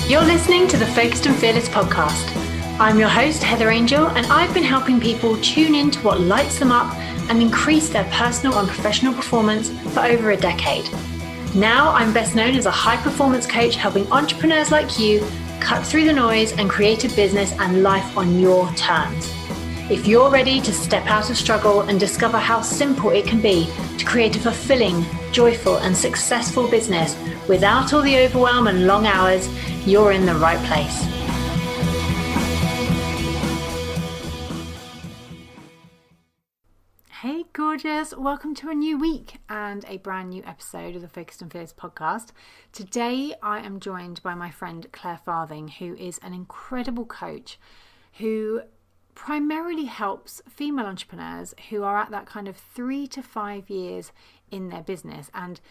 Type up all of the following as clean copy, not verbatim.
You're listening to the Focused and Fearless podcast. I'm your host, Heather Angel, and I've been helping people tune into what lights them up and increase their personal and professional performance for over a decade. Now I'm best known as a high-performance coach, helping entrepreneurs like you cut through the noise and create a business and life on your terms. If you're ready to step out of struggle and discover how simple it can be to create a fulfilling, joyful, and successful business without all the overwhelm and long hours, you're in the right place. Hey gorgeous, welcome to a new week and a brand new episode of the Focused and Fearless podcast. Today I am joined by my friend Clare Farthing, who is an incredible coach who primarily helps female entrepreneurs who are at that kind of 3 to 5 years in their business. And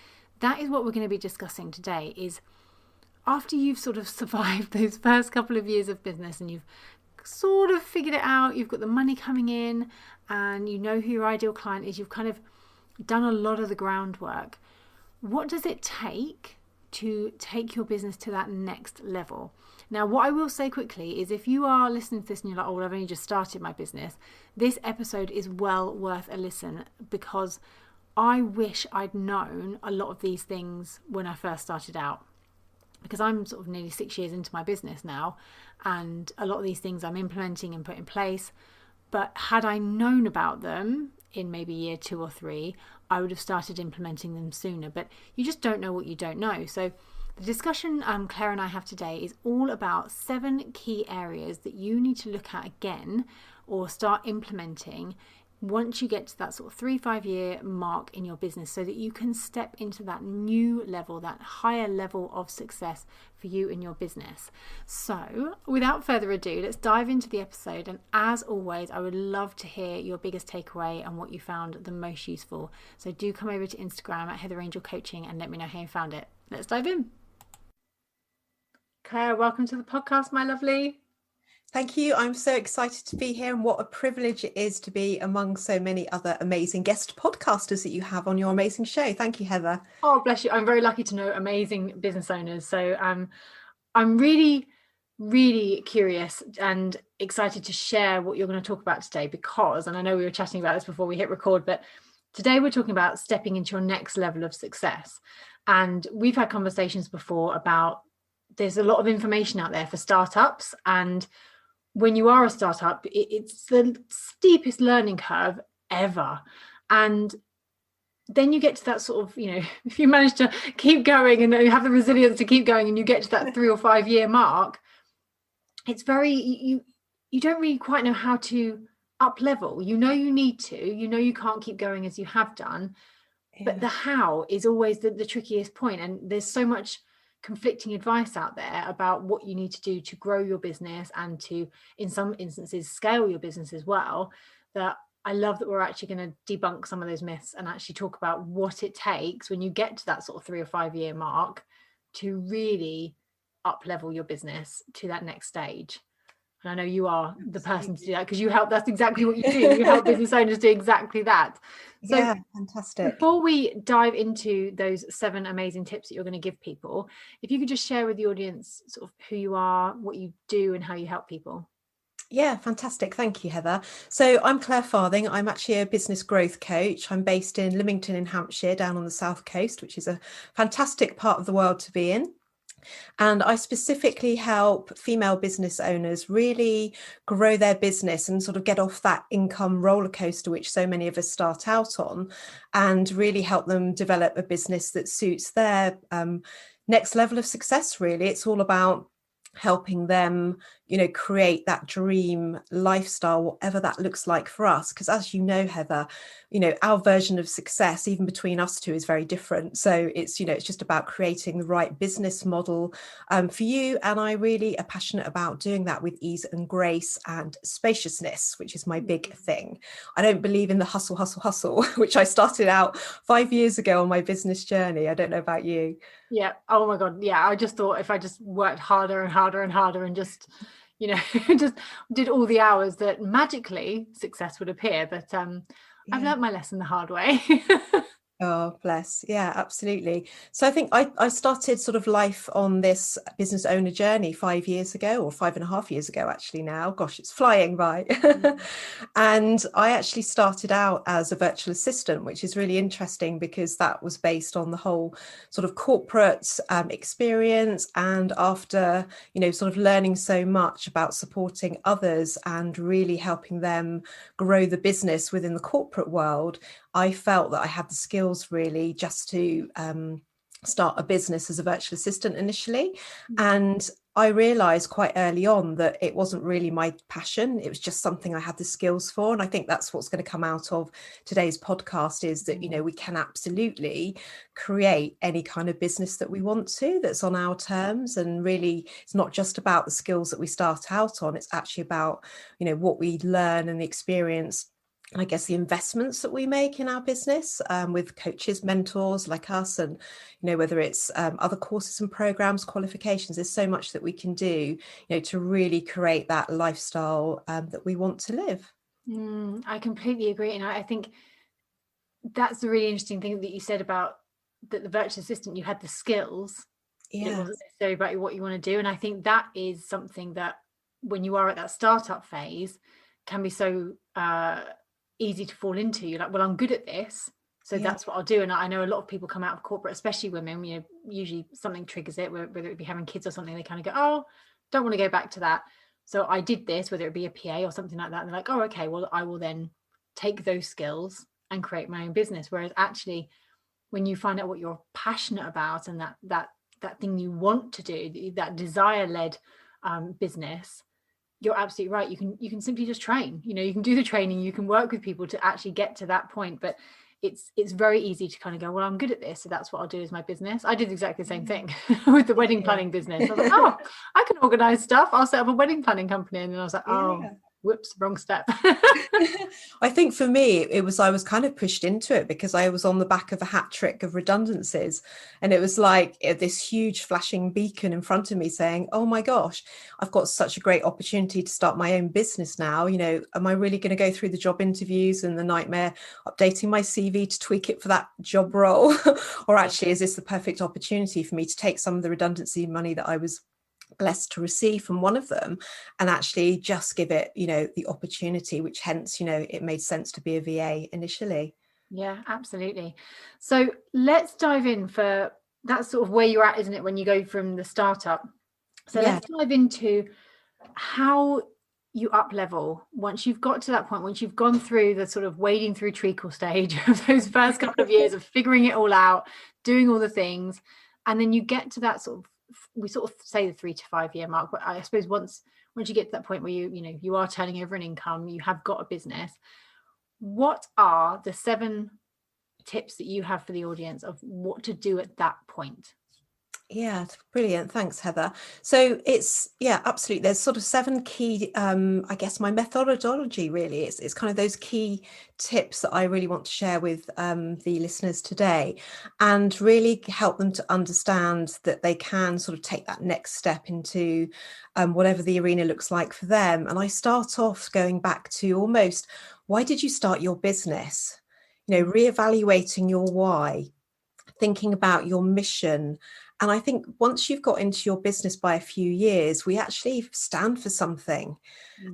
that is what we're going to be discussing today, is after you've sort of survived those first couple of years of business and you've sort of figured it out, you've got the money coming in and you know who your ideal client is, you've kind of done a lot of the groundwork. What does it take to take your business to that next level? Now, what I will say quickly is if you are listening to this and you're like, oh, well, I've only just started my business, this episode is well worth a listen, because I wish I'd known a lot of these things when I first started out. Because I'm sort of nearly 6 years into my business now, and a lot of these things I'm implementing and put in place. But had I known about them in maybe year 2 or 3, I would have started implementing them sooner. But you just don't know what you don't know. So the discussion Claire and I have today is all about 7 key areas that you need to look at again or start implementing once you get to that sort of 3-5 year mark in your business, so that you can step into that new level, that higher level of success for you in your business. So without further ado, let's dive into the episode. And as always, I would love to hear your biggest takeaway and what you found the most useful. So do come over to Instagram at Heather Angel Coaching and let me know how you found it. Let's dive in. Claire, welcome to the podcast, my lovely. Thank you. I'm so excited to be here, and what a privilege it is to be among so many other amazing guest podcasters that you have on your amazing show. Thank you, Heather. Oh, bless you. I'm very lucky to know amazing business owners. So I'm really, really curious and excited to share what you're going to talk about today, because, and I know we were chatting about this before we hit record, but today we're talking about stepping into your next level of success. And we've had conversations before about there's a lot of information out there for startups, and when you are a startup, it's the steepest learning curve ever. And then you get to that sort of, if you manage to keep going and you have the resilience to keep going and you get to that 3 or 5 year mark, it's very, you don't really quite know how to up level. You need to, you can't keep going as you have done, but the how is always the trickiest point. And there's so much conflicting advice out there about what you need to do to grow your business and to, in some instances, scale your business as well, that I love that we're actually going to debunk some of those myths and actually talk about what it takes when you get to that sort of 3 or 5 year mark to really up level your business to that next stage. And I know you are the person to do that, because you help. That's exactly what you do. You help business owners do exactly that. So yeah, fantastic. Before we dive into those 7 amazing tips that you're going to give people, if you could just share with the audience sort of who you are, what you do, and how you help people. Yeah, fantastic. Thank you, Heather. So I'm Clare Farthing. I'm actually a business growth coach. I'm based in Lymington in Hampshire, down on the south coast, which is a fantastic part of the world to be in. And I specifically help female business owners really grow their business and sort of get off that income roller coaster, which so many of us start out on, and really help them develop a business that suits their next level of success. Really, it's all about helping them, create that dream lifestyle, whatever that looks like for us. Because as you know, Heather, our version of success, even between us two, is very different. So it's, it's just about creating the right business model for you. And I really am passionate about doing that with ease and grace and spaciousness, which is my big thing. I don't believe in the hustle, which I started out 5 years ago on my business journey. I don't know about you. Yeah. Oh my God. Yeah. I just thought if I just worked harder and harder and harder and just, just did all the hours, that magically success would appear. But I've learned my lesson the hard way. Oh, bless. Yeah, absolutely. So I think I started sort of life on this business owner journey 5 years ago, or 5.5 years ago, actually now. Gosh, it's flying by. And I actually started out as a virtual assistant, which is really interesting because that was based on the whole sort of corporate experience. And after, sort of learning so much about supporting others and really helping them grow the business within the corporate world, I felt that I had the skills really just to start a business as a virtual assistant initially. And I realized quite early on that it wasn't really my passion. It was just something I had the skills for. And I think that's what's going to come out of today's podcast, is that, we can absolutely create any kind of business that we want to, that's on our terms. And really, it's not just about the skills that we start out on. It's actually about, what we learn and the experience, and I guess the investments that we make in our business with coaches, mentors like us, and whether it's other courses and programs, qualifications. There's so much that we can do, to really create that lifestyle that we want to live. I completely agree, and I think that's the really interesting thing that you said about that the virtual assistant, you had the skills. Yeah. It wasn't necessarily about what you want to do, and I think that is something that when you are at that startup phase can be so easy to fall into. You're like, well, I'm good at this, so that's what I'll do. And I know a lot of people come out of corporate, especially women, usually something triggers it, whether it be having kids or something, they kind of go, oh, don't want to go back to that. So I did this, whether it be a PA or something like that. And they're like, oh, okay, well, I will then take those skills and create my own business. Whereas actually, when you find out what you're passionate about and that thing you want to do, that desire-led business, you're absolutely right. You can simply just train. You can do the training, you can work with people to actually get to that point. But it's very easy to kind of go, well, I'm good at this, so that's what I'll do as my business. I did exactly the same thing with the wedding planning business. I was like, oh, I can organize stuff, I'll set up a wedding planning company. And then I was like, oh, whoops, wrong step. I think for me, I was kind of pushed into it because I was on the back of a hat trick of redundancies. And it was like this huge flashing beacon in front of me saying, oh my gosh, I've got such a great opportunity to start my own business now. Am I really going to go through the job interviews and the nightmare updating my CV to tweak it for that job role? Or actually, is this the perfect opportunity for me to take some of the redundancy money that I was blessed to receive from one of them and actually just give it, the opportunity, which hence, it made sense to be a VA initially. Yeah, absolutely. So let's dive in for that's sort of where you're at, isn't it, when you go from the startup? So let's dive into how you up level once you've got to that point, once you've gone through the sort of wading through treacle stage of those first couple of years of figuring it all out, doing all the things, and then you get to that sort of, we sort of say the 3 to 5 year mark, but I suppose once you get to that point where you are turning over an income, you have got a business, what are the 7 tips that you have for the audience of what to do at that point? Yeah, brilliant. Thanks, Heather. So it's, absolutely. There's sort of 7 key, I guess my methodology really, it's kind of those key tips that I really want to share with the listeners today, and really help them to understand that they can sort of take that next step into whatever the arena looks like for them. And I start off going back to almost, why did you start your business? Reevaluating your why, thinking about your mission. And I think once you've got into your business by a few years, we actually stand for something.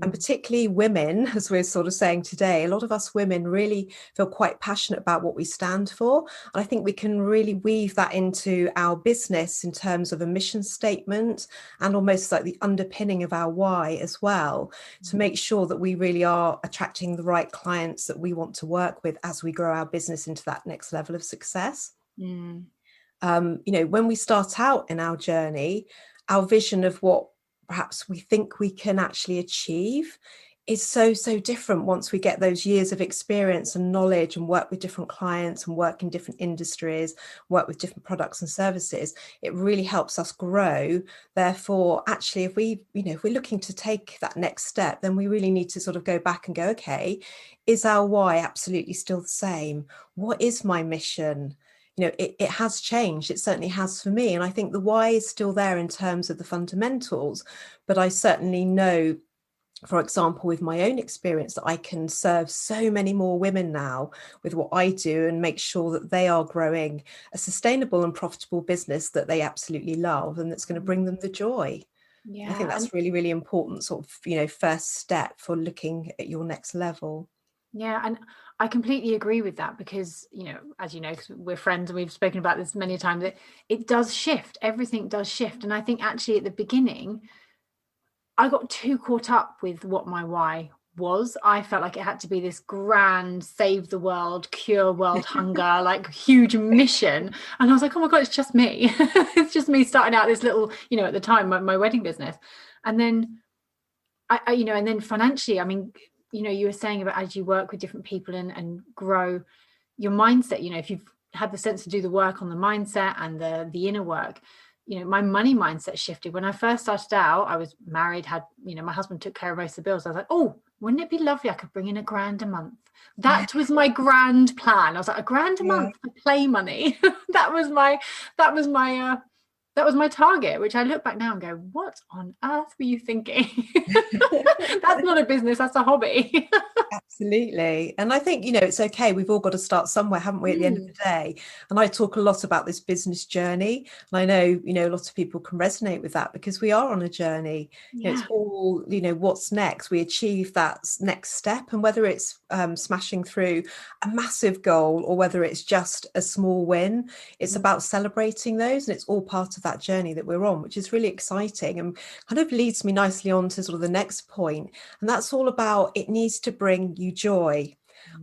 And particularly women, as we're sort of saying today, a lot of us women really feel quite passionate about what we stand for. And I think we can really weave that into our business in terms of a mission statement and almost like the underpinning of our why as well, to make sure that we really are attracting the right clients that we want to work with as we grow our business into that next level of success. When we start out in our journey, our vision of what perhaps we think we can actually achieve is so different once we get those years of experience and knowledge and work with different clients and work in different industries, work with different products and services. It really helps us grow. Therefore, actually, if we're looking to take that next step, then we really need to sort of go back and go, okay, is our why absolutely still the same? What is my mission? It has changed. It certainly has for me. And I think the why is still there in terms of the fundamentals, but I certainly know for example, with my own experience, that I can serve so many more women now with what I do and make sure that they are growing a sustainable and profitable business that they absolutely love and that's going to bring them the joy. I think Yeah. that's really, really important sort of, first step for looking at your next level. Yeah, and I completely agree with that because, as you know, 'cause we're friends and we've spoken about this many times, that it does shift. Everything does shift. And I think actually at the beginning, I got too caught up with what my why was. I felt like it had to be this grand, save the world, cure world hunger, like huge mission. And I was like, oh my God, it's just me. It's just me starting out this little, at the time, my wedding business. And then and then financially, I mean, you were saying about as you work with different people and grow your mindset, if you've had the sense to do the work on the mindset and the inner work, my money mindset shifted. When I first started out, I was married, had, my husband took care of most of the bills. I was like, oh, wouldn't it be lovely? I could bring in £1,000 a month. That was my grand plan. I was like, £1,000 a month for play money. That was my target, which I look back now and go, what on earth were you thinking? That's not a business, that's a hobby. Absolutely. And I think, it's okay. We've all got to start somewhere, haven't we, at the end of the day? And I talk a lot about this business journey. And I know, a lot of people can resonate with that because we are on a journey. It's all, what's next? We achieve that next step. And whether it's smashing through a massive goal or whether it's just a small win, it's about celebrating those. And it's all part of that journey that we're on, which is really exciting and kind of leads me nicely on to sort of the next point. And that's all about it needs to bring you joy.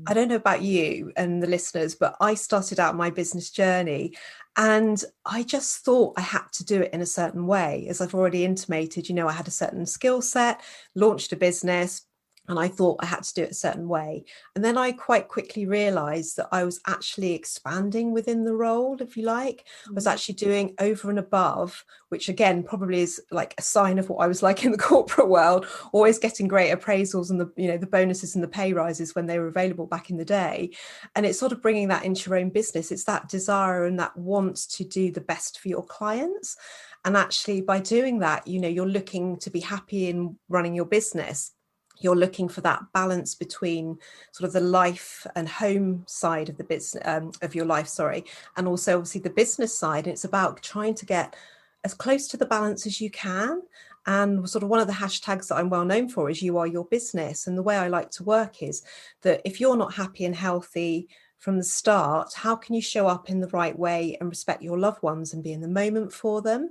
I don't know about you and the listeners, but I started out my business journey and I just thought I had to do it in a certain way. As I've already intimated, I had a certain skill set, launched a business, and I thought I had to do it a certain way. And then I quite quickly realized that I was actually expanding within the role, if you like. I was actually doing over and above, which again, probably is like a sign of what I was like in the corporate world, always getting great appraisals and the bonuses and the pay rises when they were available back in the day. And it's sort of bringing that into your own business. It's that desire and that want to do the best for your clients. And actually by doing that, you're looking to be happy in running your business. You're looking for that balance between sort of the life and home side of the business of your life, and also obviously the business side. And it's about trying to get as close to the balance as you can. And sort of one of the hashtags that I'm well known for is you are your business. And the way I like to work is that if you're not happy and healthy from the start, how can you show up in the right way and respect your loved ones and be in the moment for them?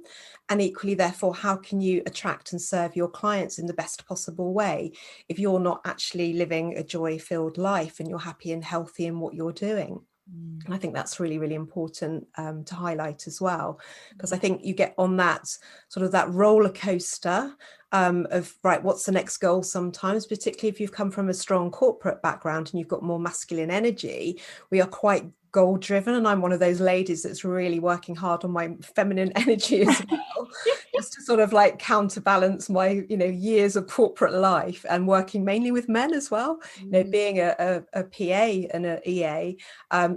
And equally, therefore, how can you attract and serve your clients in the best possible way if you're not actually living a joy-filled life and you're happy and healthy in what you're doing? And I think that's really, really important to highlight as well, because I think you get on that sort of that roller coaster of, right, what's the next goal sometimes, particularly if you've come from a strong corporate background and you've got more masculine energy. We are quite goal driven, and I'm one of those ladies that's really working hard on my feminine energy as well, just to sort of like counterbalance my years of corporate life and working mainly with men as well. Being a PA and an EA,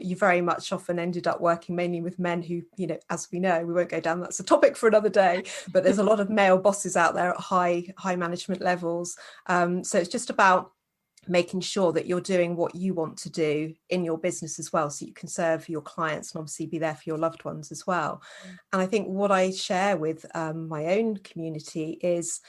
you very much often ended up working mainly with men who, as we know, we won't go down, that's a topic for another day, but there's a lot of male bosses out there at high management levels. So it's just about making sure that you're doing what you want to do in your business as well, so you can serve your clients and obviously be there for your loved ones as well. And I think what I share with my own community is,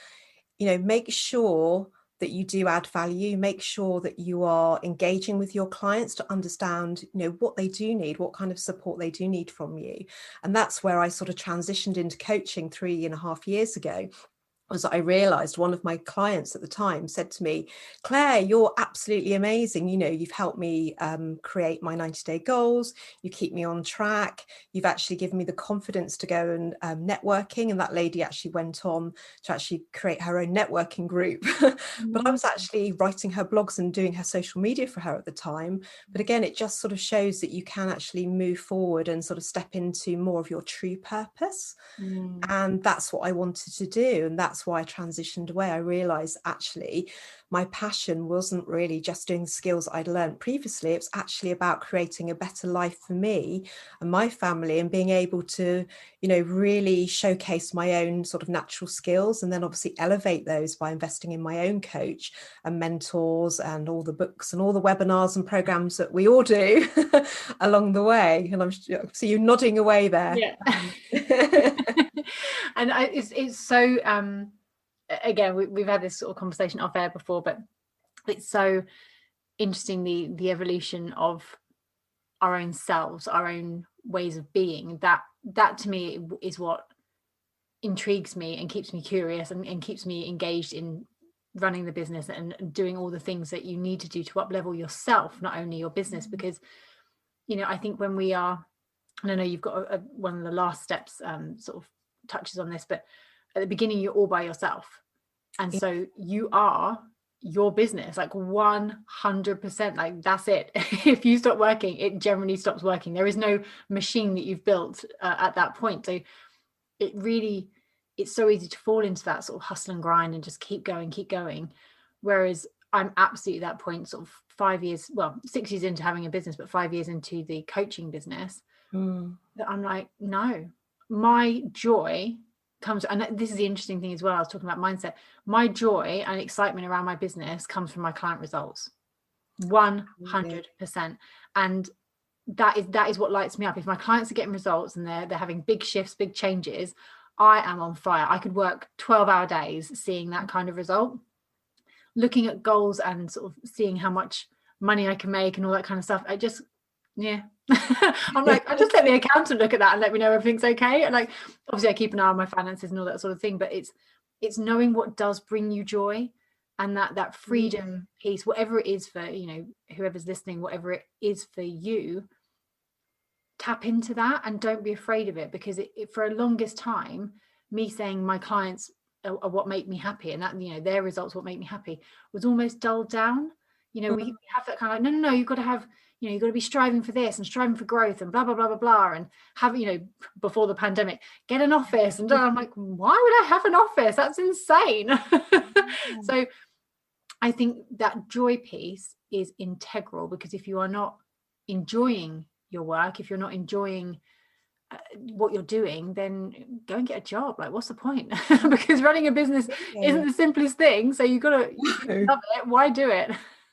make sure that you do add value, make sure that you are engaging with your clients to understand, what they do need, what kind of support they do need from you. And that's where I sort of transitioned into coaching 3.5 years ago. Was I realized one of my clients at the time said to me, Claire, you're absolutely amazing. You've helped me create my 90-day goals. You keep me on track. You've actually given me the confidence to go and networking. And that lady actually went on to actually create her own networking group. But I was actually writing her blogs and doing her social media for her at the time. But again, it just sort of shows that you can actually move forward and sort of step into more of your true purpose. And that's what I wanted to do. And that's that's why I transitioned away. I realized actually my passion wasn't really just doing the skills I'd learned previously. It was actually about creating a better life for me and my family, and being able to, really showcase my own sort of natural skills, and then obviously elevate those by investing in my own coach and mentors and all the books and all the webinars and programs that we all do along the way. And I'm see you nodding away there. Yeah. And it's so again, we've had this sort of conversation off air before, but it's so interesting, the evolution of our own selves, our own ways of being. That to me is what intrigues me and keeps me curious and keeps me engaged in running the business and doing all the things that you need to do to up level yourself, not only your business. Because I think when we are, and I know you've got one of the last steps sort of touches on this, but at the beginning you're all by yourself, and so you are your business, like 100%, like that's it. If you stop working, it generally stops working. There is no machine that you've built at that point. So it's so easy to fall into that sort of hustle and grind and just keep going. Whereas I'm absolutely at that point, sort of 6 years into having a business, but 5 years into the coaching business, that I'm like, no, my joy comes, and this is the interesting thing as well, I was talking about mindset, my joy and excitement around my business comes from my client results, 100%. And that is what lights me up. If my clients are getting results and they're having big shifts, big changes, I am on fire. I could work 12-hour days seeing that kind of result, looking at goals and sort of seeing how much money I can make and all that kind of stuff. I'm like, I just let the accountant look at that and let me know everything's okay. And like, obviously I keep an eye on my finances and all that sort of thing, but it's knowing what does bring you joy, and that freedom piece, whatever it is for, whoever's listening, whatever it is for you, tap into that and don't be afraid of it. Because for a longest time, me saying my clients are what make me happy, and that, their results what make me happy, was almost dulled down. We have that kind of like, no, you've got to have, you've got to be striving for this and striving for growth and blah, blah, blah, blah, blah. And have, before the pandemic, get an office. And I'm like, why would I have an office? That's insane. So I think that joy piece is integral, because if you are not enjoying your work, if you're not enjoying what you're doing, then go and get a job. Like, what's the point? Because running a business isn't the simplest thing. So you love it. Why do it?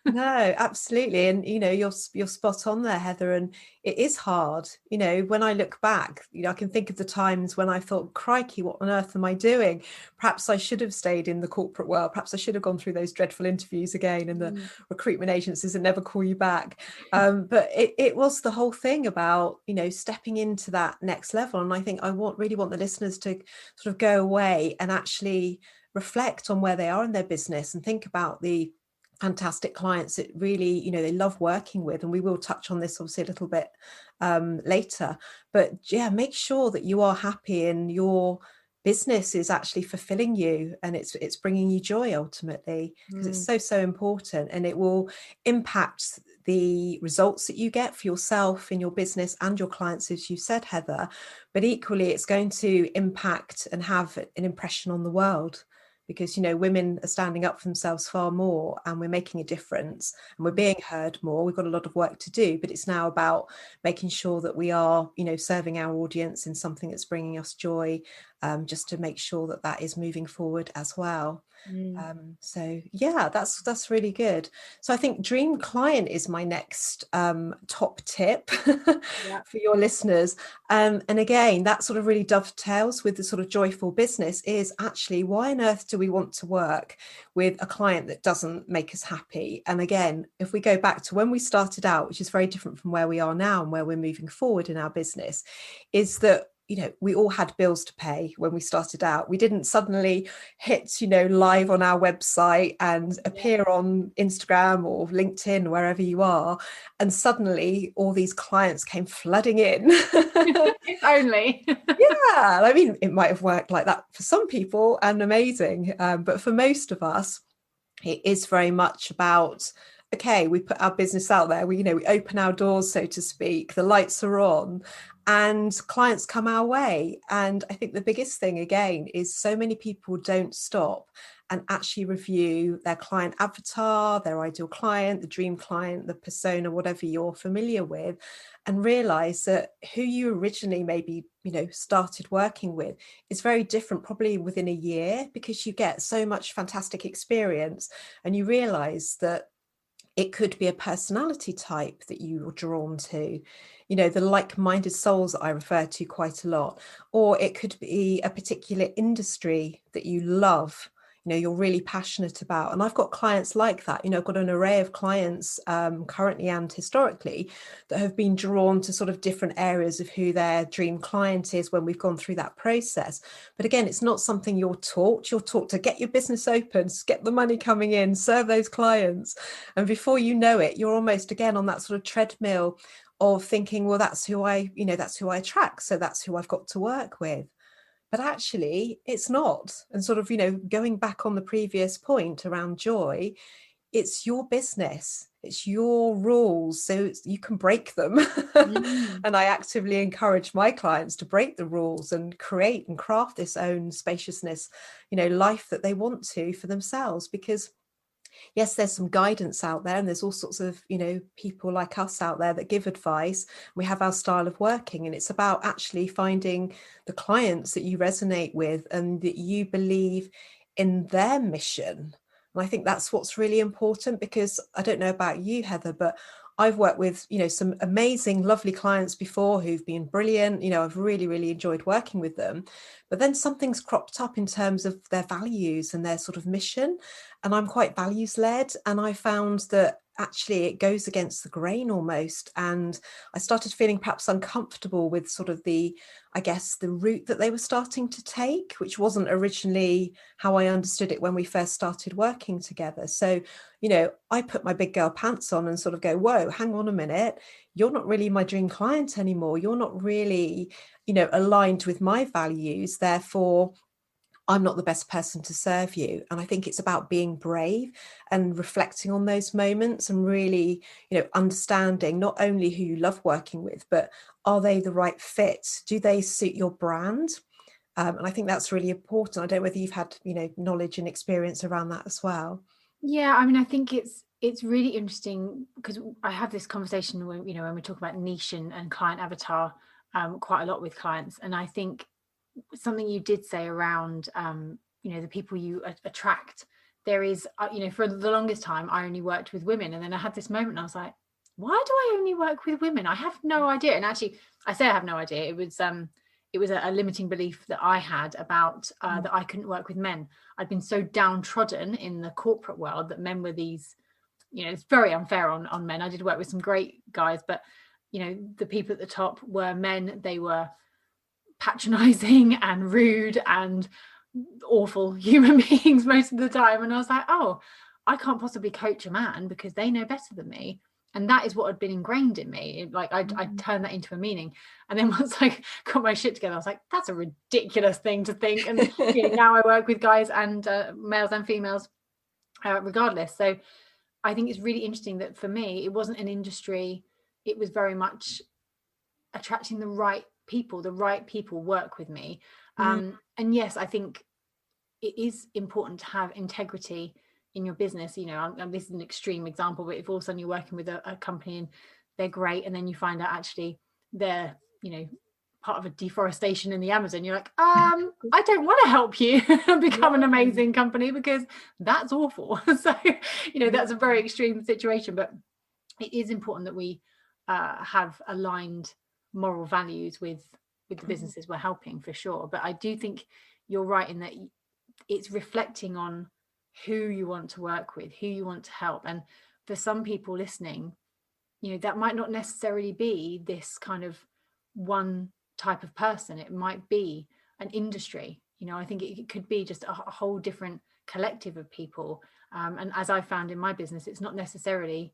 No, absolutely. And you're spot on there, Heather, and it is hard. When I look back, I can think of the times when I thought, crikey, what on earth am I doing? Perhaps I should have stayed in the corporate world. Perhaps I should have gone through those dreadful interviews again in the recruitment agencies that never call you back. But it was the whole thing about stepping into that next level. And I think I really want the listeners to sort of go away and actually reflect on where they are in their business and think about the fantastic clients that really they love working with. And we will touch on this obviously a little bit later, but make sure that you are happy and your business is actually fulfilling you and it's bringing you joy ultimately, because it's so important, and it will impact the results that you get for yourself in your business and your clients, as you said, Heather. But equally, it's going to impact and have an impression on the world, because women are standing up for themselves far more, and we're making a difference and we're being heard more. We've got a lot of work to do, but it's now about making sure that we are serving our audience in something that's bringing us joy, just to make sure that is moving forward as well. So that's really good. So I think dream client is my next top tip for your listeners, and again, that sort of really dovetails with the sort of joyful business. Is actually, why on earth do we want to work with a client that doesn't make us happy? And again, if we go back to when we started out, which is very different from where we are now and where we're moving forward in our business, is that we all had bills to pay when we started out. We didn't suddenly hit, live on our website and appear on Instagram or LinkedIn, wherever you are, and suddenly all these clients came flooding in. If only. Yeah, I mean, it might have worked like that for some people and amazing. But for most of us, it is very much about, okay, we put our business out there, we open our doors, so to speak, the lights are on, and clients come our way. And I think the biggest thing again is so many people don't stop and actually review their client avatar, their ideal client, the dream client, the persona, whatever you're familiar with, and realize that who you originally maybe, started working with is very different, probably within a year, because you get so much fantastic experience and you realize that it could be a personality type that you're drawn to, the like-minded souls that I refer to quite a lot, or it could be a particular industry that you love, you're really passionate about. And I've got clients like that. I've got an array of clients currently and historically that have been drawn to sort of different areas of who their dream client is when we've gone through that process. But again, it's not something you're taught. You're taught to get your business open, get the money coming in, serve those clients. And before you know it, you're almost again on that sort of treadmill of thinking, well, that's who I attract. So that's who I've got to work with. But actually it's not. And sort of, going back on the previous point around joy, it's your business, it's your rules, so you can break them. And I actively encourage my clients to break the rules and create and craft this own spaciousness, life that they want to for themselves. Because yes, there's some guidance out there, and there's all sorts of, people like us out there that give advice. We have our style of working, and it's about actually finding the clients that you resonate with and that you believe in their mission. And I think that's what's really important, because I don't know about you, Heather, but I've worked with, some amazing, lovely clients before who've been brilliant. I've really, really enjoyed working with them. But then something's cropped up in terms of their values and their sort of mission. And I'm quite values led. And I found that actually it goes against the grain almost. And I started feeling perhaps uncomfortable with sort of the route that they were starting to take, which wasn't originally how I understood it when we first started working together. So, I put my big girl pants on and sort of go, whoa, hang on a minute. You're not really my dream client anymore. You're not really, aligned with my values. Therefore, I'm not the best person to serve you. And I think it's about being brave and reflecting on those moments and really, understanding not only who you love working with, but are they the right fit? Do they suit your brand? And I think that's really important. I don't know whether you've had, knowledge and experience around that as well. Yeah, I mean, I think it's really interesting, because I have this conversation when, when we talk about niche and client avatar quite a lot with clients. And I think something you did say around, the people you attract, there is, for the longest time, I only worked with women. And then I had this moment and I was like, why do I only work with women? I have no idea. And actually, I say I have no idea. It was a limiting belief that I had about that I couldn't work with men. I'd been so downtrodden in the corporate world that men were these, it's very unfair on men. I did work with some great guys, but, the people at the top were men. They were patronizing and rude and awful human beings most of the time. And I was like, oh, I can't possibly coach a man because they know better than me. And that is what had been ingrained in me. Like I turned that into a meaning. And then once I got my shit together, I was like, that's a ridiculous thing to think. And now I work with guys and males and females regardless. So I think it's really interesting that for me, it wasn't an industry. It was very much attracting the right people work with me. And yes, I think it is important to have integrity in your business. And this is an extreme example, but if all of a sudden you're working with a company and they're great, and then you find out actually they're part of a deforestation in the Amazon, you're like, I don't want to help you become an amazing company, because that's awful. So that's a very extreme situation, but it is important that we have aligned moral values with the businesses we're helping, for sure. But I do think you're right in that it's reflecting on who you want to work with, who you want to help. And for some people listening, that might not necessarily be this kind of one type of person. It might be an industry. I think it could be just a whole different collective of people. And as I found in my business, it's not necessarily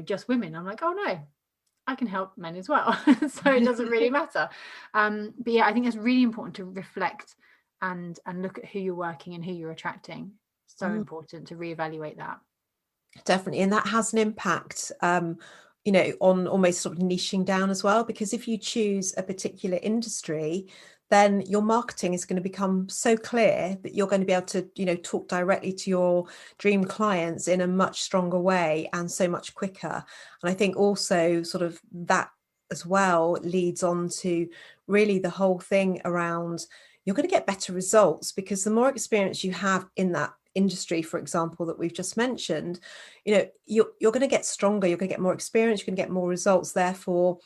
just women. I'm like, oh no, I can help men as well. So it doesn't really matter. But yeah, I think it's really important to reflect and look at who you're working and who you're attracting. So important to reevaluate that. Definitely. And that has an impact on almost sort of niching down as well, because if you choose a particular industry, then your marketing is going to become so clear that you're going to be able to, talk directly to your dream clients in a much stronger way and so much quicker. And I think also sort of that as well leads on to really the whole thing around you're going to get better results, because the more experience you have in that industry, for example, that we've just mentioned, you're going to get stronger, you're going to get more experience, you're going to get more results. Therefore,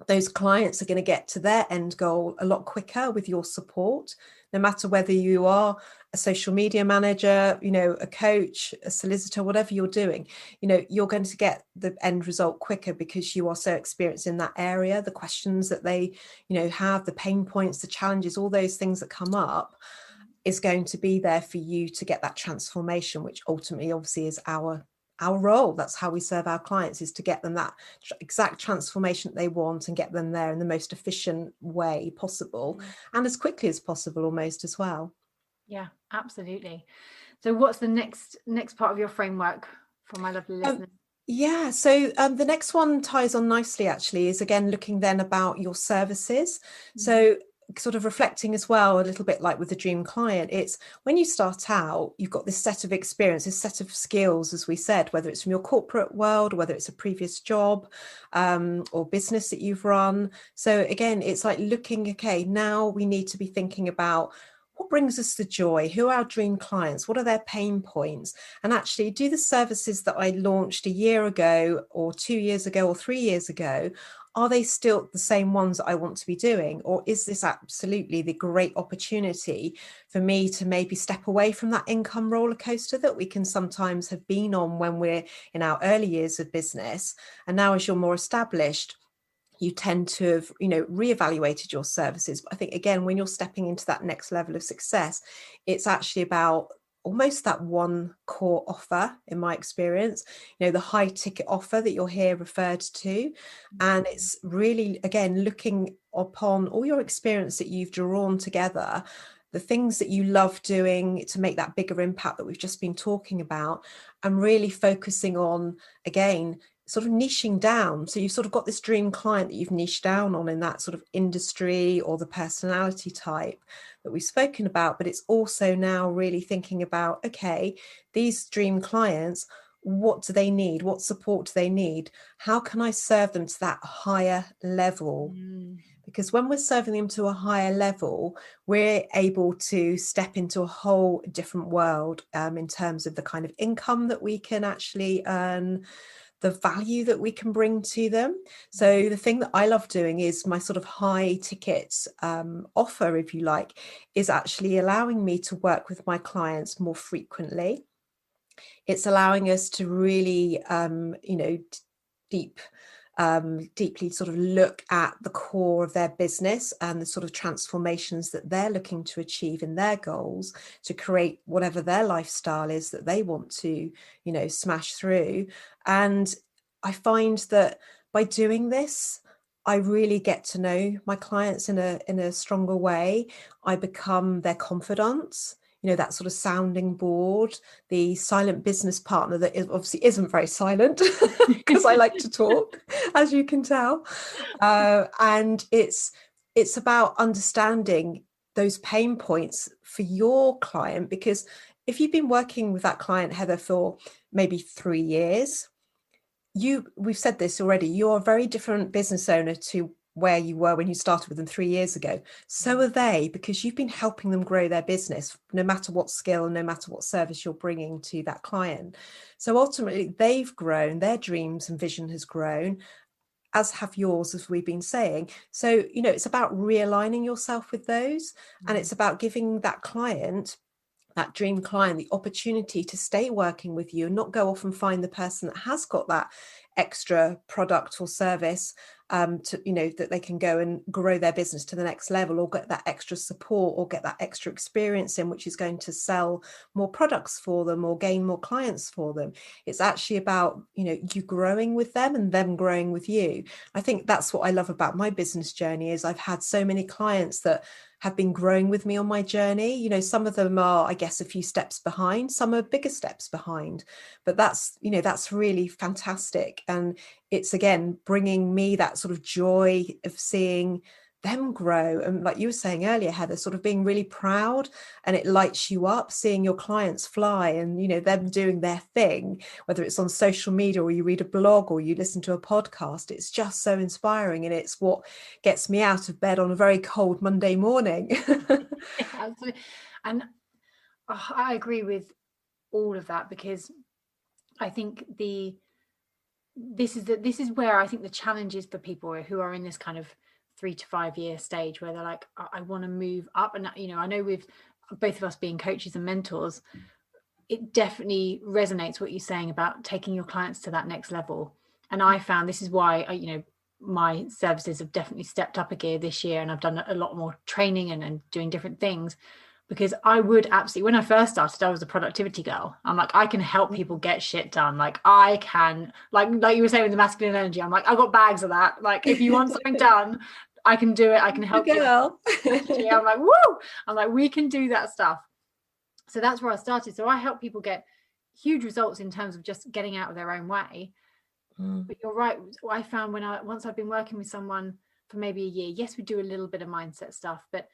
those clients are going to get to their end goal a lot quicker with your support, no matter whether you are a social media manager, a coach, a solicitor, whatever you're doing, you're going to get the end result quicker because you are so experienced in that area. The questions that they, have, the pain points, the challenges, all those things that come up is going to be there for you to get that transformation, which ultimately obviously is our role. That's how we serve our clients, is to get them that exact transformation that they want and get them there in the most efficient way possible and as quickly as possible almost as well. Yeah, absolutely. So what's the next part of your framework for my lovely listeners? So the next one ties on nicely, actually, is again looking then about your services. So sort of reflecting as well, a little bit like with the dream client, it's when you start out, you've got this set of experience, this set of skills, as we said, whether it's from your corporate world, whether it's a previous job or business that you've run. So again, it's like looking, okay, now we need to be thinking about what brings us the joy, who are our dream clients, what are their pain points, and actually do the services that I launched a year ago or 2 years ago or 3 years ago, are they still the same ones that I want to be doing? Or is this absolutely the great opportunity for me to maybe step away from that income roller coaster that we can sometimes have been on when we're in our early years of business? And now as you're more established, you tend to have, reevaluated your services. But I think, again, when you're stepping into that next level of success, it's actually about almost that one core offer, in my experience, the high ticket offer that you'll hear referred to. And it's really, again, looking upon all your experience that you've drawn together, the things that you love doing to make that bigger impact that we've just been talking about, and really focusing on, again, sort of niching down. So you've sort of got this dream client that you've niched down on in that sort of industry or the personality type that we've spoken about, but it's also now really thinking about, okay, these dream clients, what do they need? What support do they need? How can I serve them to that higher level? Because when we're serving them to a higher level, we're able to step into a whole different world in terms of the kind of income that we can actually earn, the value that we can bring to them. So the thing that I love doing is my sort of high tickets offer, if you like, is actually allowing me to work with my clients more frequently. It's allowing us to really, deeply sort of look at the core of their business and the sort of transformations that they're looking to achieve in their goals to create whatever their lifestyle is that they want to, smash through. And I find that by doing this, I really get to know my clients in a stronger way. I become their confidant, that sort of sounding board, the silent business partner that obviously isn't very silent because I like to talk, as you can tell. And it's about understanding those pain points for your client, because if you've been working with that client, Heather, for maybe 3 years, we've said this already, you're a very different business owner to where you were when you started with them 3 years ago. So are they, because you've been helping them grow their business, no matter what skill and no matter what service you're bringing to that client. So ultimately they've grown, their dreams and vision has grown, as have yours, as we've been saying. So, it's about realigning yourself with those. And it's about giving that client, that dream client, the opportunity to stay working with you and not go off and find the person that has got that extra product or service that they can go and grow their business to the next level, or get that extra support or get that extra experience in, which is going to sell more products for them or gain more clients for them. It's actually about, you growing with them and them growing with you. I think that's what I love about my business journey, is I've had so many clients that have been growing with me on my journey. You know, some of them are, I guess, a few steps behind, some are bigger steps behind, but that's, you know, that's really fantastic. And it's, again, bringing me that sort of joy of seeing them grow. And like you were saying earlier, Heather, sort of being really proud, and it lights you up seeing your clients fly and, you know, them doing their thing, whether it's on social media or you read a blog or you listen to a podcast. It's just so inspiring, and it's what gets me out of bed on a very cold Monday morning. Yeah, absolutely. And I agree with all of that, because I think this is where I think the challenge is for people who are in this kind of 3 to 5 year stage where they're like, I want to move up. And, you know, I know with both of us being coaches and mentors, it definitely resonates what you're saying about taking your clients to that next level. And I found this is why you know, my services have definitely stepped up a gear this year, and I've done a lot more training and doing different things, because I would absolutely, when I first started, I was a productivity girl. I'm like, I can help people get shit done. Like I can, like you were saying with the masculine energy, I'm like, I've got bags of that. Like if you want something done, I can do it. I can help you. I'm like, woo! I'm like, we can do that stuff. So that's where I started. So I help people get huge results in terms of just getting out of their own way. But you're right. I found once I've been working with someone for maybe a year, yes, we do a little bit of mindset stuff, but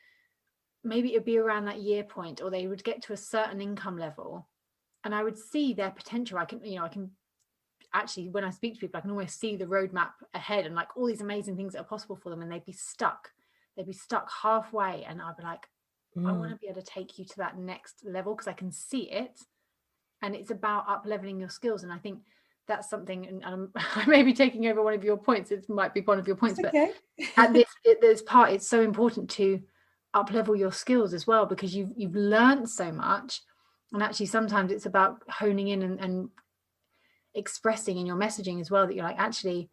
maybe it'd be around that year point, or they would get to a certain income level and I would see their potential. I can actually, when I speak to people, I can almost see the roadmap ahead and like all these amazing things that are possible for them, and they'd be stuck halfway, and I'd be like, I want to be able to take you to that next level because I can see it. And it's about up leveling your skills. And I think that's something, and I may be taking over one of your points, it might be one of your points, okay. But at this part, it's so important to up level your skills as well, because you've learned so much. And actually sometimes it's about honing in and expressing in your messaging as well, that you're like, actually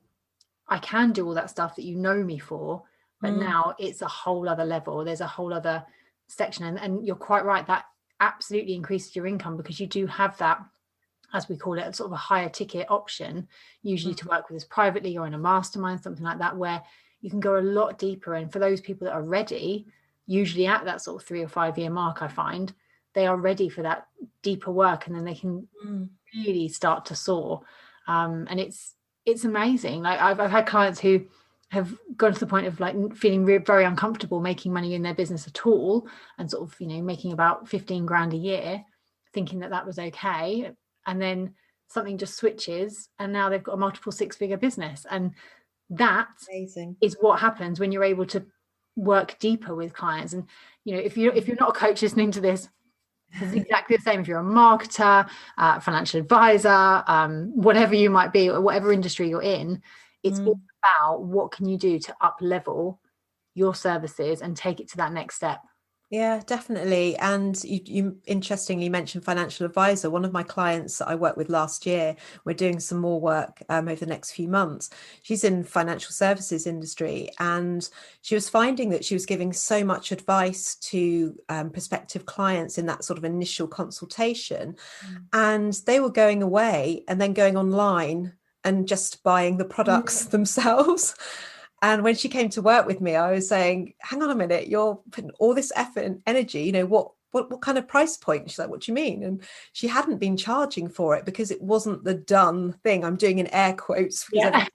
I can do all that stuff that you know me for, but now it's a whole other level, there's a whole other section. And you're quite right, that absolutely increases your income, because you do have that, as we call it, sort of a higher ticket option, usually to work with us privately or in a mastermind, something like that, where you can go a lot deeper. And for those people that are ready, usually at that sort of 3 or 5 year mark, I find they are ready for that deeper work, and then they can really start to soar. And it's amazing. Like I've had clients who have gone to the point of like feeling very uncomfortable making money in their business at all, and sort of, you know, making about 15 grand a year, thinking that was okay. And then something just switches, and now they've got a multiple 6-figure business. And that is what happens when you're able to work deeper with clients. And, you know, if you're not a coach listening to this, it's exactly the same. If you're a marketer, financial advisor, whatever you might be, or whatever industry you're in, it's all about what can you do to up level your services and take it to that next step. Yeah, definitely. And you interestingly mentioned financial advisor. One of my clients that I worked with last year, we're doing some more work over the next few months. She's in financial services industry, and she was finding that she was giving so much advice to prospective clients in that sort of initial consultation, and they were going away and then going online and just buying the products themselves. And when she came to work with me, I was saying, hang on a minute, you're putting all this effort and energy, you know, what kind of price point? She's like, what do you mean? And she hadn't been charging for it because it wasn't the done thing. I'm doing in air quotes because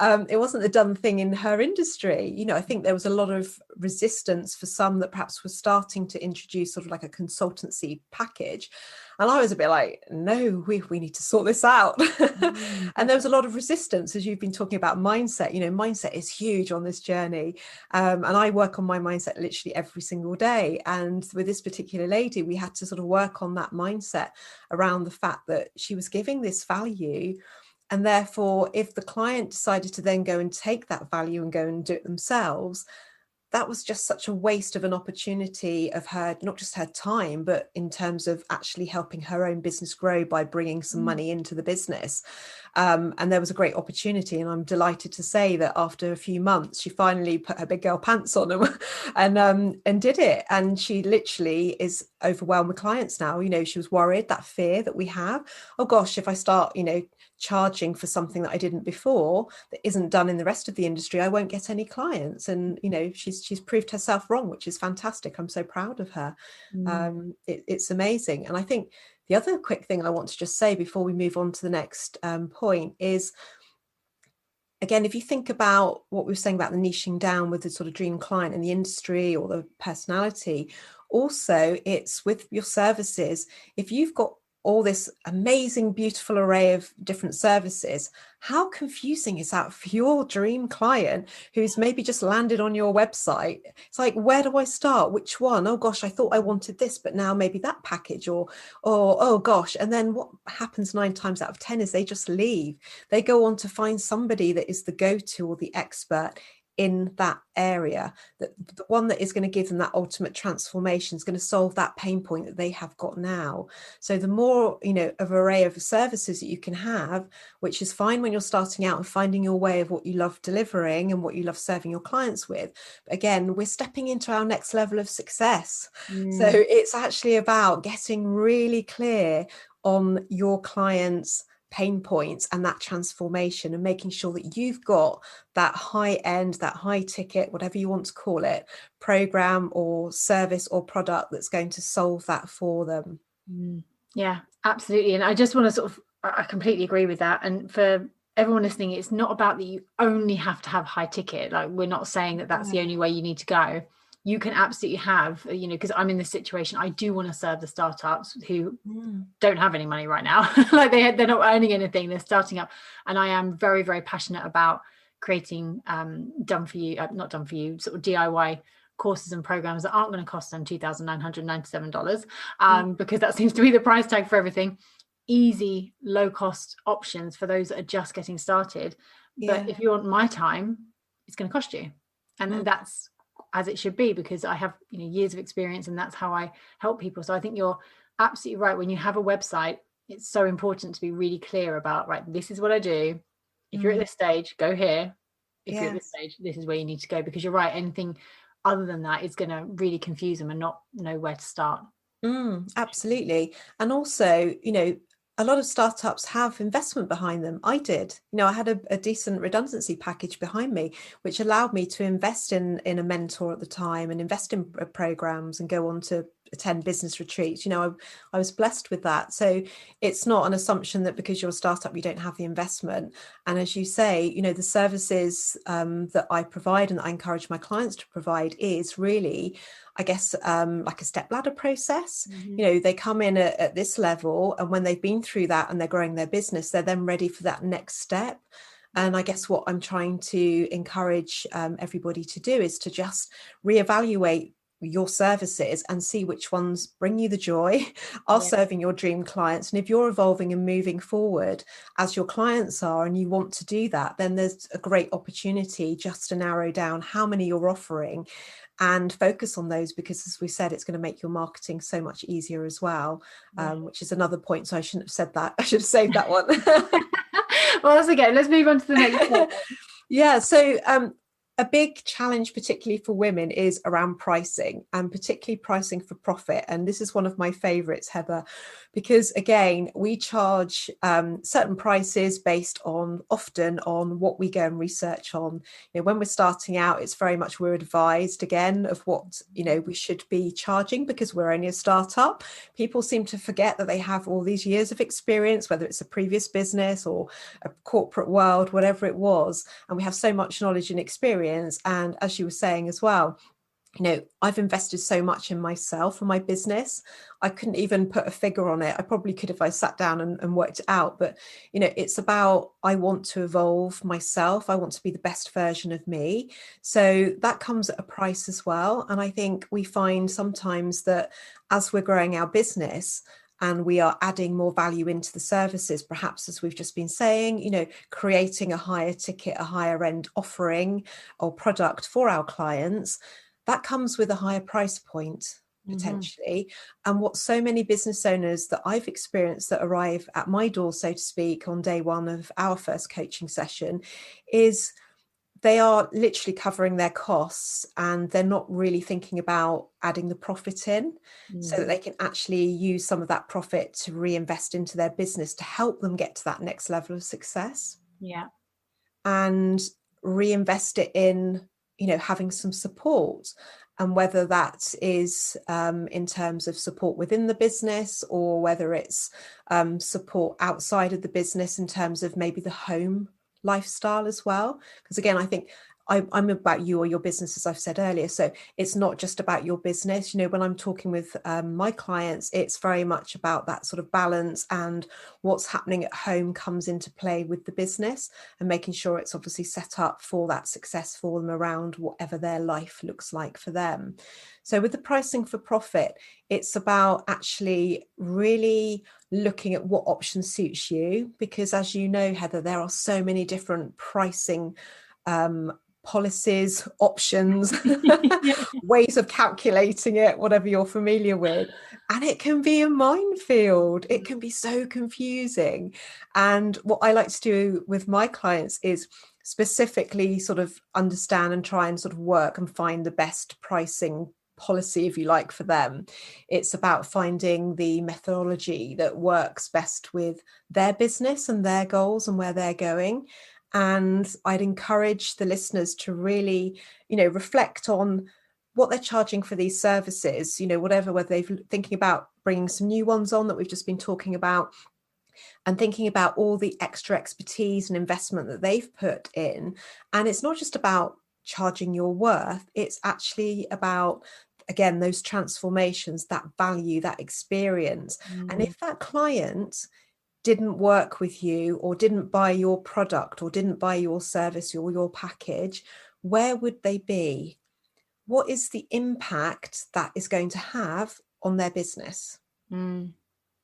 it wasn't the done thing in her industry. You know, I think there was a lot of resistance for some that perhaps were starting to introduce sort of like a consultancy package. And I was a bit like, no, we need to sort this out. And there was a lot of resistance, as you've been talking about mindset. You know, mindset is huge on this journey. And I work on my mindset literally every single day. And with this particular lady, we had to sort of work on that mindset around the fact that she was giving this value. And therefore, if the client decided to then go and take that value and go and do it themselves, that was just such a waste of an opportunity of her, not just her time, but in terms of actually helping her own business grow by bringing some money into the business. And there was a great opportunity. And I'm delighted to say that after a few months, she finally put her big girl pants on and did it. And she literally is overwhelmed with clients now. She was worried, that fear that we have, oh gosh, if I start charging for something that I didn't before, that isn't done in the rest of the industry, I won't get any clients. And she's proved herself wrong, which is fantastic. I'm so proud of her. It's amazing. And I think the other quick thing I want to just say before we move on to the next point is, again, if you think about what we were saying about the niching down with the sort of dream client in the industry or the personality, also it's with your services. If you've got all this amazing, beautiful array of different services, how confusing is that for your dream client who's maybe just landed on your website? It's like, where do I start? Which one? Oh gosh, I thought I wanted this, but now maybe that package, or oh gosh. And then what happens 9 times out of 10 is they just leave. They go on to find somebody that is the go-to or the expert in that area, that the one that is going to give them that ultimate transformation, is going to solve that pain point that they have got now. So the more of array of services that you can have, which is fine when you're starting out and finding your way of what you love delivering and what you love serving your clients with. But again, we're stepping into our next level of success. So it's actually about getting really clear on your clients' pain points and that transformation, and making sure that you've got that high end, that high ticket, whatever you want to call it, program or service or product that's going to solve that for them. Yeah, absolutely. And I just want to I completely agree with that. And for everyone listening, it's not about that you only have to have high ticket. Like, we're not saying that that's the only way you need to go. You can absolutely have, because I'm in this situation, I do want to serve the startups who don't have any money right now. Like they're not earning anything, they're starting up. And I am very, very passionate about creating not done for you, sort of DIY courses and programs that aren't going to cost them $2,997, because that seems to be the price tag for everything. Easy, low cost options for those that are just getting started. But if you want my time, it's going to cost you. And that's as it should be, because I have years of experience, and that's how I help people. So I think you're absolutely right. When you have a website, it's so important to be really clear about, right, this is what I do. If you're at this stage, go here. If you're at this stage, this is where you need to go, because you're right, anything other than that is going to really confuse them and not know where to start. Absolutely. And also, a lot of startups have investment behind them. I did. I had a decent redundancy package behind me, which allowed me to invest in a mentor at the time, and invest in programs, and go on to attend business retreats. I was blessed with that. So it's not an assumption that because you're a startup you don't have the investment. And as you say, the services that I provide and that I encourage my clients to provide is really, I guess, like a step ladder process. They come in at this level, and when they've been through that and they're growing their business, they're then ready for that next step. And I guess what I'm trying to encourage everybody to do is to just reevaluate your services and see which ones bring you the joy, are serving your dream clients. And if you're evolving and moving forward as your clients are, and you want to do that, then there's a great opportunity just to narrow down how many you're offering and focus on those, because as we said, it's going to make your marketing so much easier as well, which is another point. So I shouldn't have said that. I should have saved that one. Well, that's okay. Let's move on to the next one. So a big challenge, particularly for women, is around pricing, and particularly pricing for profit. And this is one of my favorites, Heather, because again, we charge certain prices based often on what we go and research on. When we're starting out, it's very much, we're advised again of what we should be charging, because we're only a startup. People seem to forget that they have all these years of experience, whether it's a previous business or a corporate world, whatever it was, and we have so much knowledge and experience. And as you were saying as well, I've invested so much in myself and my business. I couldn't even put a figure on it. I probably could if I sat down and worked it out. But, it's about, I want to evolve myself. I want to be the best version of me. So that comes at a price as well. And I think we find sometimes that as we're growing our business, and we are adding more value into the services, perhaps as we've just been saying, creating a higher ticket, a higher end offering or product for our clients, that comes with a higher price point potentially. And what so many business owners that I've experienced that arrive at my door, so to speak, on day one of our first coaching session, is they are literally covering their costs, and they're not really thinking about adding the profit in, so that they can actually use some of that profit to reinvest into their business to help them get to that next level of success. Yeah. And reinvest it in, having some support. And whether that is in terms of support within the business, or whether it's support outside of the business in terms of maybe the home lifestyle as well. Because again, I think I'm about you or your business, as I've said earlier. So it's not just about your business. When I'm talking with my clients, it's very much about that sort of balance, and what's happening at home comes into play with the business, and making sure it's obviously set up for that success for them around whatever their life looks like for them. So with the pricing for profit, it's about actually really looking at what option suits you, because as you know, Heather, there are so many different pricing policies, options, ways of calculating it, whatever you're familiar with. And it can be a minefield. It can be so confusing. And what I like to do with my clients is specifically sort of understand and try and sort of work and find the best pricing policy, if you like, for them. It's about finding the methodology that works best with their business and their goals and where they're going. And I'd encourage the listeners to really, reflect on what they're charging for these services, whether they're thinking about bringing some new ones on that we've just been talking about, and thinking about all the extra expertise and investment that they've put in. And it's not just about charging your worth, it's actually about, again, those transformations, that value, that experience. And if that client didn't work with you, or didn't buy your product, or didn't buy your service or your package, where would they be? What is the impact that is going to have on their business? And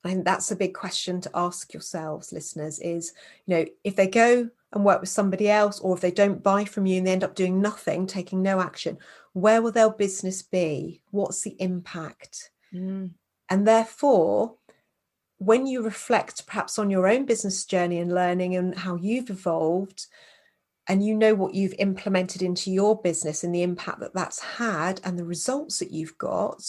that's a big question to ask yourselves, listeners, is, if they go and work with somebody else, or if they don't buy from you and they end up doing nothing, taking no action, where will their business be? What's the impact? And therefore, when you reflect perhaps on your own business journey and learning and how you've evolved, and what you've implemented into your business and the impact that that's had and the results that you've got,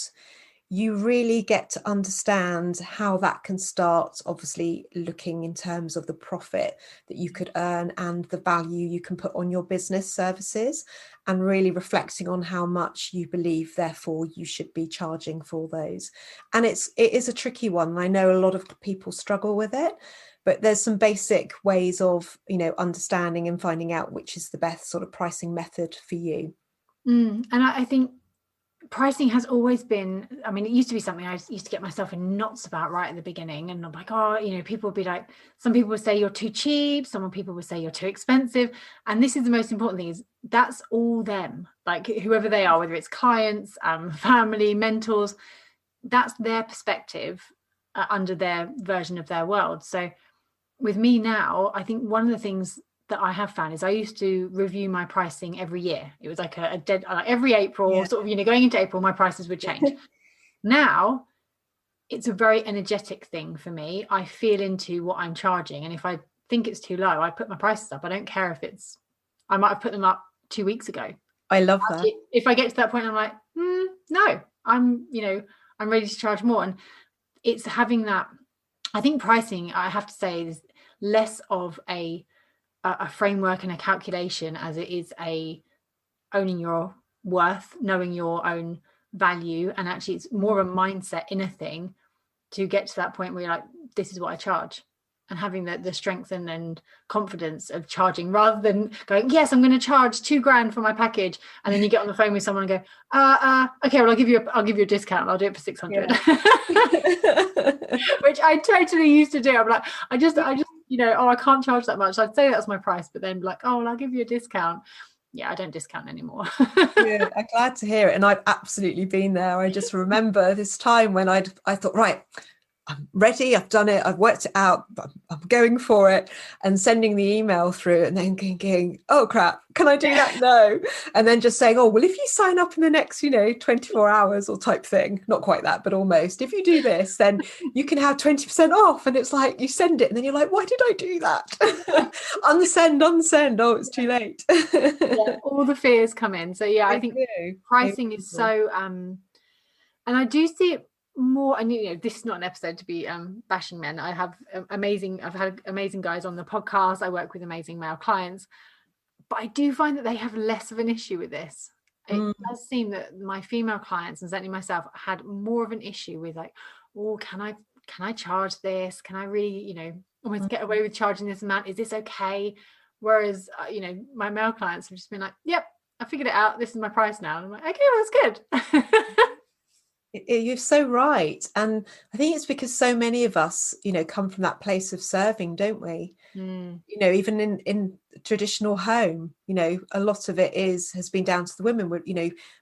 you really get to understand how that can start, obviously looking in terms of the profit that you could earn and the value you can put on your business services, and really reflecting on how much you believe, therefore, you should be charging for those. And it is a tricky one. I know a lot of people struggle with it, but there's some basic ways of, understanding and finding out which is the best sort of pricing method for you. And I think pricing has always been, it used to be something I used to get myself in knots about right at the beginning. And I'm like, people would be like, some people would say you're too cheap. Some people would say you're too expensive. And this is the most important thing, is that's all them, like whoever they are, whether it's clients, family, mentors, that's their perspective under their version of their world. So with me now, I think one of the things that I have found is I used to review my pricing every year. It was like a dead, every April, sort of, going into April, my prices would change. Now it's a very energetic thing for me. I feel into what I'm charging. And if I think it's too low, I put my prices up. I don't care if I might have put them up 2 weeks ago. I love that. If I get to that point, I'm like, no, I'm ready to charge more. And it's having that, I think pricing, I have to say, is less of a framework and a calculation as it is owning your worth, knowing your own value. And actually it's more of a mindset inner thing to get to that point where you're like, this is what I charge, and having the strength and confidence of charging, rather than going, yes, I'm going to charge $2,000 for my package, and then you get on the phone with someone and go, okay, well, I'll give you a discount, I'll do it for 600. Which I totally used to do. I'm like, I just I can't charge that much. I'd say that's my price, but then like, oh, well, I'll give you a discount. Yeah, I don't discount anymore. Good. I'm glad to hear it. And I've absolutely been there. I just remember this time when I thought, right, I'm ready, I've done it, I've worked it out, I'm going for it, and sending the email through and then thinking, oh crap, can I do that? No. And then just saying, oh, well, if you sign up in the next, 24 hours or type thing, not quite that, but almost, if you do this, then you can have 20% off. And it's like, you send it and then you're like, why did I do that? unsend. Oh, it's too late. All the fears come in. So yeah, I think pricing is so, and I do see it more, and this is not an episode to be bashing men. I've had amazing guys on the podcast. I work with amazing male clients, but I do find that they have less of an issue with this. It does seem that my female clients, and certainly myself, had more of an issue with like, oh, can I charge this? Can I really, almost get away with charging this amount? Is this okay? Whereas my male clients have just been like, yep, I figured it out, this is my price now. And I'm like, okay, that's good. You're so right. And I think it's because so many of us, come from that place of serving, don't we? Even in traditional home, a lot of it has been down to the women.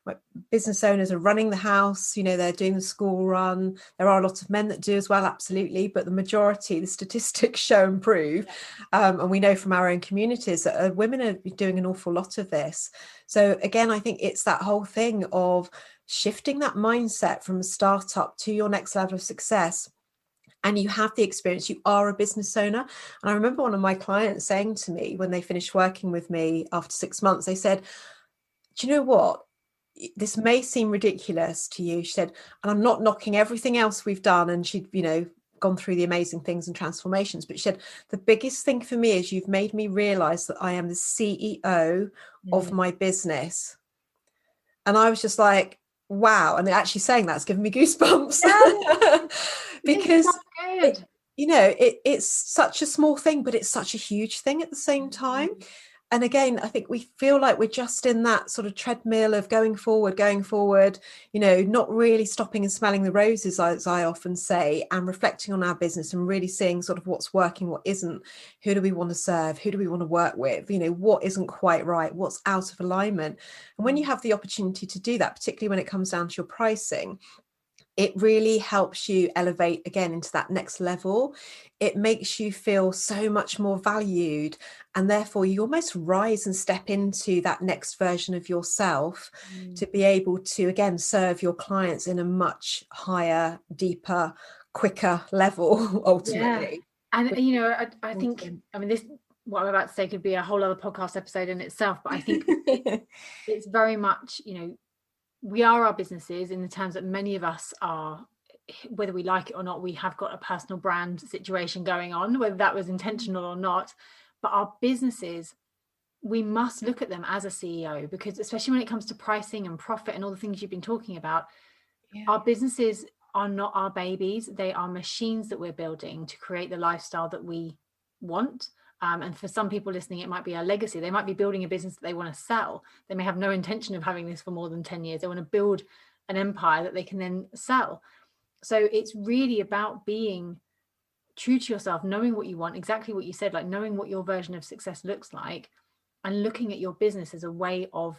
My business owners are running the house, they're doing the school run. There are a lot of men that do as well, absolutely. But the majority, the statistics show and prove, and we know from our own communities that women are doing an awful lot of this. So again, I think it's that whole thing of shifting that mindset from a startup to your next level of success. And you have the experience, you are a business owner. And I remember one of my clients saying to me when they finished working with me after 6 months, they said, do you know what? This may seem ridiculous to you. She said, and I'm not knocking everything else we've done. And she'd, gone through the amazing things and transformations. But she said, the biggest thing for me is you've made me realize that I am the CEO of my business. And I was just like, wow. And actually saying that's given me goosebumps. Because it's such a small thing, but it's such a huge thing at the same time. And again, I think we feel like we're just in that sort of treadmill of going forward, not really stopping and smelling the roses, as I often say, and reflecting on our business and really seeing sort of what's working, what isn't, who do we want to serve, who do we want to work with, what isn't quite right, what's out of alignment. And when you have the opportunity to do that, particularly when it comes down to your pricing, it really helps you elevate again into that next level. It makes you feel so much more valued, and therefore you almost rise and step into that next version of yourself to be able to again serve your clients in a much higher, deeper, quicker level ultimately. And I think this, what I'm about to say, could be a whole other podcast episode in itself, but I think it's very much we are our businesses in the terms that many of us are, whether we like it or not, we have got a personal brand situation going on, whether that was intentional or not. But our businesses, we must look at them as a CEO, because especially when it comes to pricing and profit and all the things you've been talking about, our businesses are not our babies. They are machines that we're building to create the lifestyle that we want. And for some people listening, it might be a legacy. They might be building a business that they want to sell. They may have no intention of having this for more than 10 years. They want to build an empire that they can then sell. So it's really about being true to yourself, knowing what you want, exactly what you said, like knowing what your version of success looks like, and looking at your business as a way of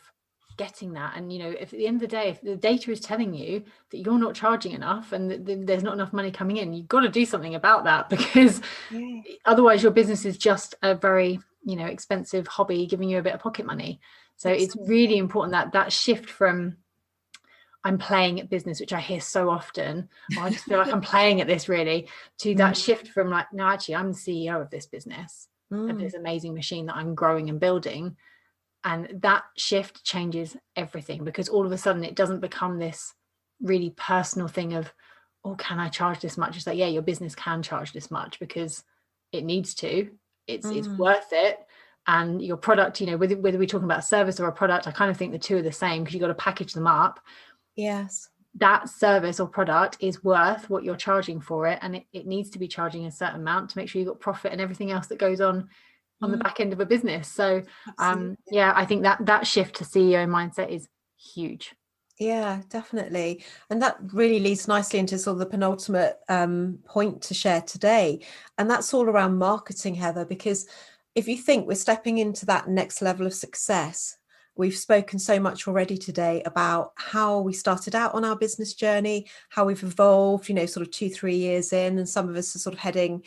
getting that. And if at the end of the day, if the data is telling you that you're not charging enough and that there's not enough money coming in, you've got to do something about that, because otherwise your business is just a very expensive hobby giving you a bit of pocket money. So it's really important that shift from I'm playing at business, which I hear so often, I just feel like I'm playing at this, really, to that shift from like, no, actually I'm the CEO of this business, of this amazing machine that I'm growing and building. And that shift changes everything, because all of a sudden it doesn't become this really personal thing of, oh, can I charge this much? It's like, yeah, your business can charge this much because it needs to. It's worth it. And your product, whether we're talking about a service or a product, I kind of think the two are the same, because you've got to package them up. Yes. That service or product is worth what you're charging for it. And it needs to be charging a certain amount to make sure you've got profit and everything else that goes on the back end of a business. So I think that shift to CEO mindset is huge. Yeah, definitely. And that really leads nicely into sort of the penultimate point to share today. And that's all around marketing, Heather, because if you think we're stepping into that next level of success, We've spoken so much already today about how we started out on our business journey, how we've evolved, sort of 2-3 years in, and some of us are sort of heading,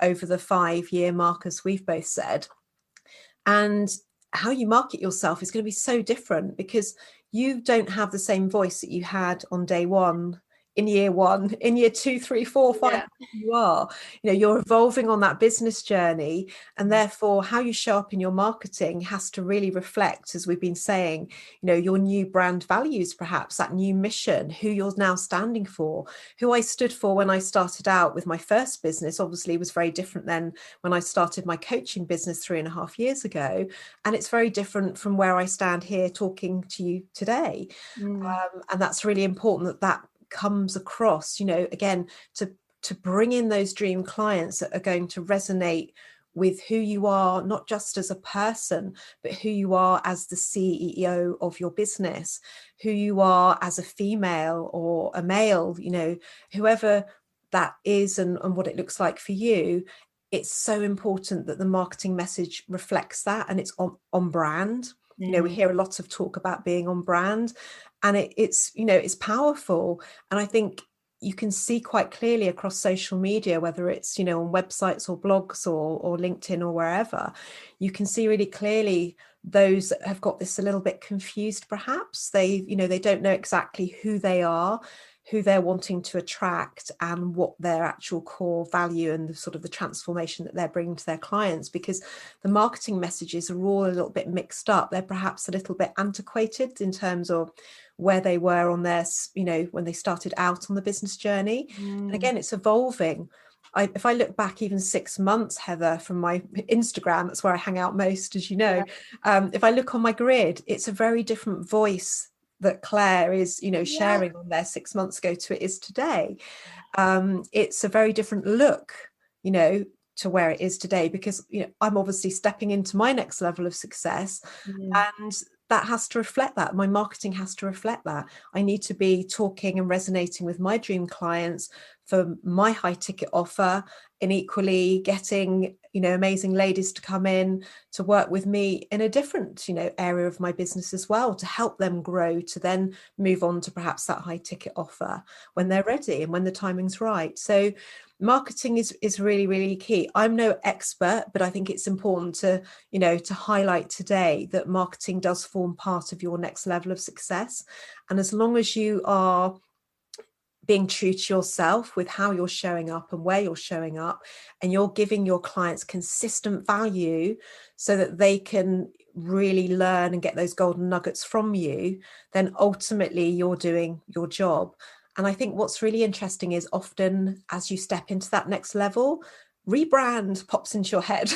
over the 5-year mark, as we've both said. And how you market yourself is going to be so different, because you don't have the same voice that you had on day one, in year one, in year 2, 3, 4, 5. Yeah. You're evolving on that business journey, and therefore how you show up in your marketing has to really reflect, as we've been saying, your new brand values, perhaps that new mission, who you're now standing for. Who I stood for when I started out with my first business obviously was very different than when I started my coaching business 3.5 years ago, and it's very different from where I stand here talking to you today. And that's really important that comes across, again, to bring in those dream clients that are going to resonate with who you are, not just as a person, but who you are as the CEO of your business, who you are as a female or a male, whoever that is, and what it looks like for you. It's so important that the marketing message reflects that, and it's on brand. We hear a lot of talk about being on brand, and it's powerful. And I think you can see quite clearly across social media, whether it's, on websites or blogs or LinkedIn or wherever, you can see really clearly those that have got this a little bit confused, perhaps. They don't know exactly who they are, who they're wanting to attract, and what their actual core value and the sort of the transformation that they're bringing to their clients, because the marketing messages are all a little bit mixed up. They're perhaps a little bit antiquated in terms of where they were on their, when they started out on the business journey. And again, it's evolving. If I look back even 6 months, Heather, from my Instagram, that's where I hang out most, as you know. If I look on my grid, it's a very different voice that Claire is, sharing on there 6 months ago to it is today. It's a very different look, to where it is today, because, I'm obviously stepping into my next level of success, and that has to reflect that. My marketing has to reflect that. I need to be talking and resonating with my dream clients for my high ticket offer, and equally getting, amazing ladies to come in to work with me in a different, area of my business as well, to help them grow, to then move on to perhaps that high ticket offer when they're ready and when the timing's right. So marketing is really, really key. I'm no expert, but I think it's important to, to highlight today that marketing does form part of your next level of success. And as long as you are being true to yourself with how you're showing up and where you're showing up, and you're giving your clients consistent value so that they can really learn and get those golden nuggets from you, then ultimately you're doing your job. And I think what's really interesting is often as you step into that next level, rebrand pops into your head.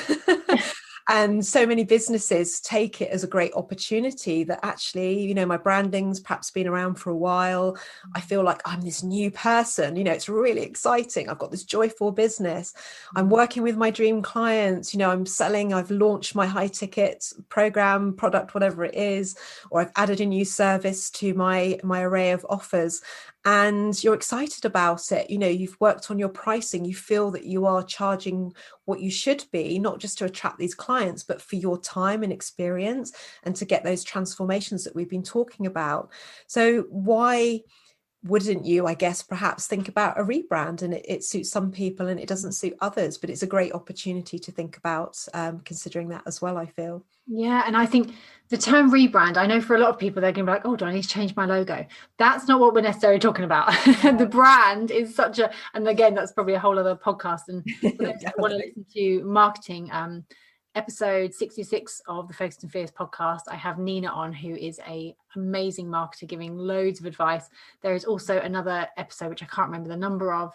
And so many businesses take it as a great opportunity that actually, my branding's perhaps been around for a while. I feel like I'm this new person, it's really exciting. I've got this joyful business. I'm working with my dream clients, I'm selling, I've launched my high ticket program, product, whatever it is, or I've added a new service to my array of offers. And you're excited about it. You've worked on your pricing. You feel that you are charging what you should be, not just to attract these clients, but for your time and experience, and to get those transformations that we've been talking about. So why wouldn't you, I guess, perhaps think about a rebrand? And it suits some people and it doesn't suit others, but it's a great opportunity to think about, considering that as well, I feel. Yeah, and I think the term rebrand, I know for a lot of people, they're going to be like, oh, do I need to change my logo? That's not what we're necessarily talking about. The brand is such a, and again, that's probably a whole other podcast. And for those that want to listen to marketing, episode 66 of the Focused and Fierce podcast, I have Nina on, who is a amazing marketer giving loads of advice. There is also another episode, which I can't remember the number of,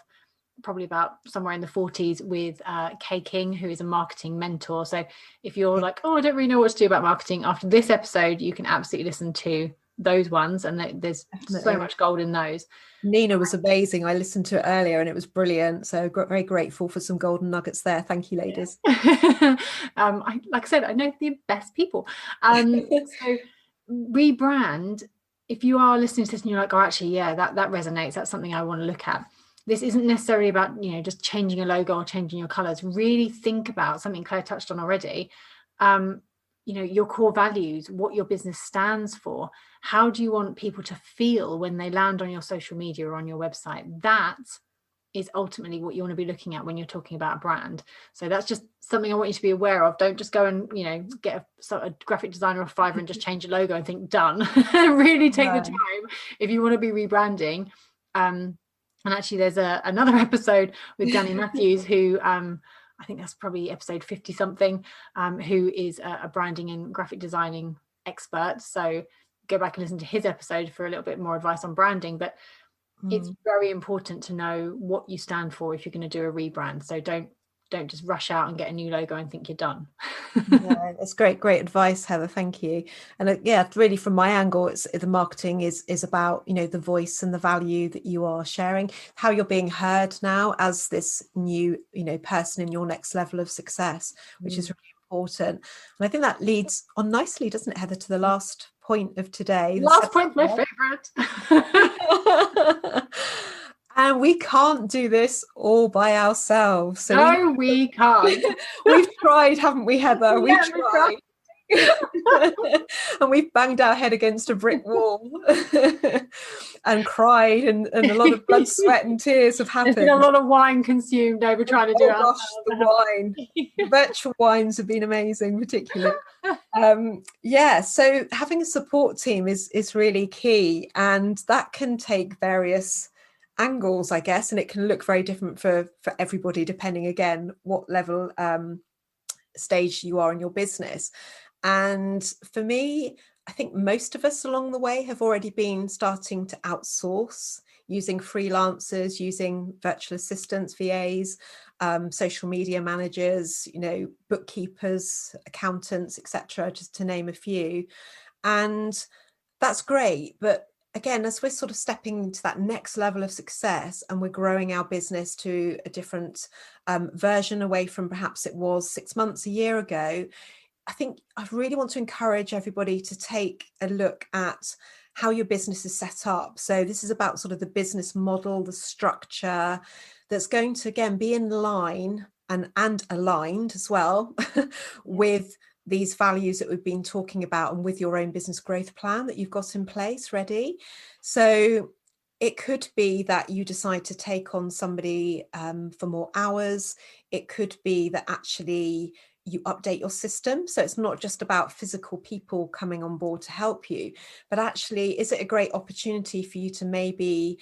probably about somewhere in the 40s, with Kay King, who is a marketing mentor. So if you're like, oh, I don't really know what to do about marketing, after this episode, you can absolutely listen to those ones, and there's so much gold in those. Nina was amazing. I listened to it earlier and it was brilliant. So very grateful for some golden nuggets there. Thank you, ladies. Like I said, I know the best people. So rebrand, if you are listening to this and you're like, oh, actually, yeah, that resonates. That's something I want to look at. This isn't necessarily about, just changing a logo or changing your colors. Really think about something Claire touched on already. your core values, what your business stands for. How do you want people to feel when they land on your social media or on your website? That is ultimately what you want to be looking at when you're talking about a brand. So that's just something I want you to be aware of. Don't just go and get a graphic designer off Fiverr and just change your logo and think done. Really take the time if you want to be rebranding. And actually there's another episode with Danny Matthews who I think that's probably episode 50 something, who is a branding and graphic designing expert. So go back and listen to his episode for a little bit more advice on branding. But it's very important to know what you stand for if you're going to do a rebrand. So don't just rush out and get a new logo and think you're done. Yeah, that's great advice, Heather. Thank you. And really from my angle, it's the marketing is about the voice and the value that you are sharing, how you're being heard now as this new person in your next level of success, which is really important. And I think that leads on nicely, doesn't it, Heather, to the last point of today. Last point's my favorite. And we can't do this all by ourselves. So no, we can't. We've tried, haven't we, Heather? We've tried. And we've banged our head against a brick wall and cried, and a lot of blood, sweat and tears have happened. There's been a lot of wine consumed over trying to do it. Gosh, the wine. Virtual wines have been amazing, particularly. So having a support team is really key, and that can take various angles, I guess, and it can look very different for everybody, depending again what level stage you are in your business. And for me, I think most of us along the way have already been starting to outsource, using freelancers, using virtual assistants, VAs, social media managers, bookkeepers, accountants, etc., just to name a few. And that's great, but again, as we're sort of stepping into that next level of success and we're growing our business to a different version away from perhaps it was 6 months, a year ago, I think I really want to encourage everybody to take a look at how your business is set up. So this is about sort of the business model, the structure that's going to, again, be in line and aligned as well with these values that we've been talking about, and with your own business growth plan that you've got in place ready. So it could be that you decide to take on somebody for more hours. It could be that actually you update your system. So it's not just about physical people coming on board to help you, but actually, is it a great opportunity for you to maybe,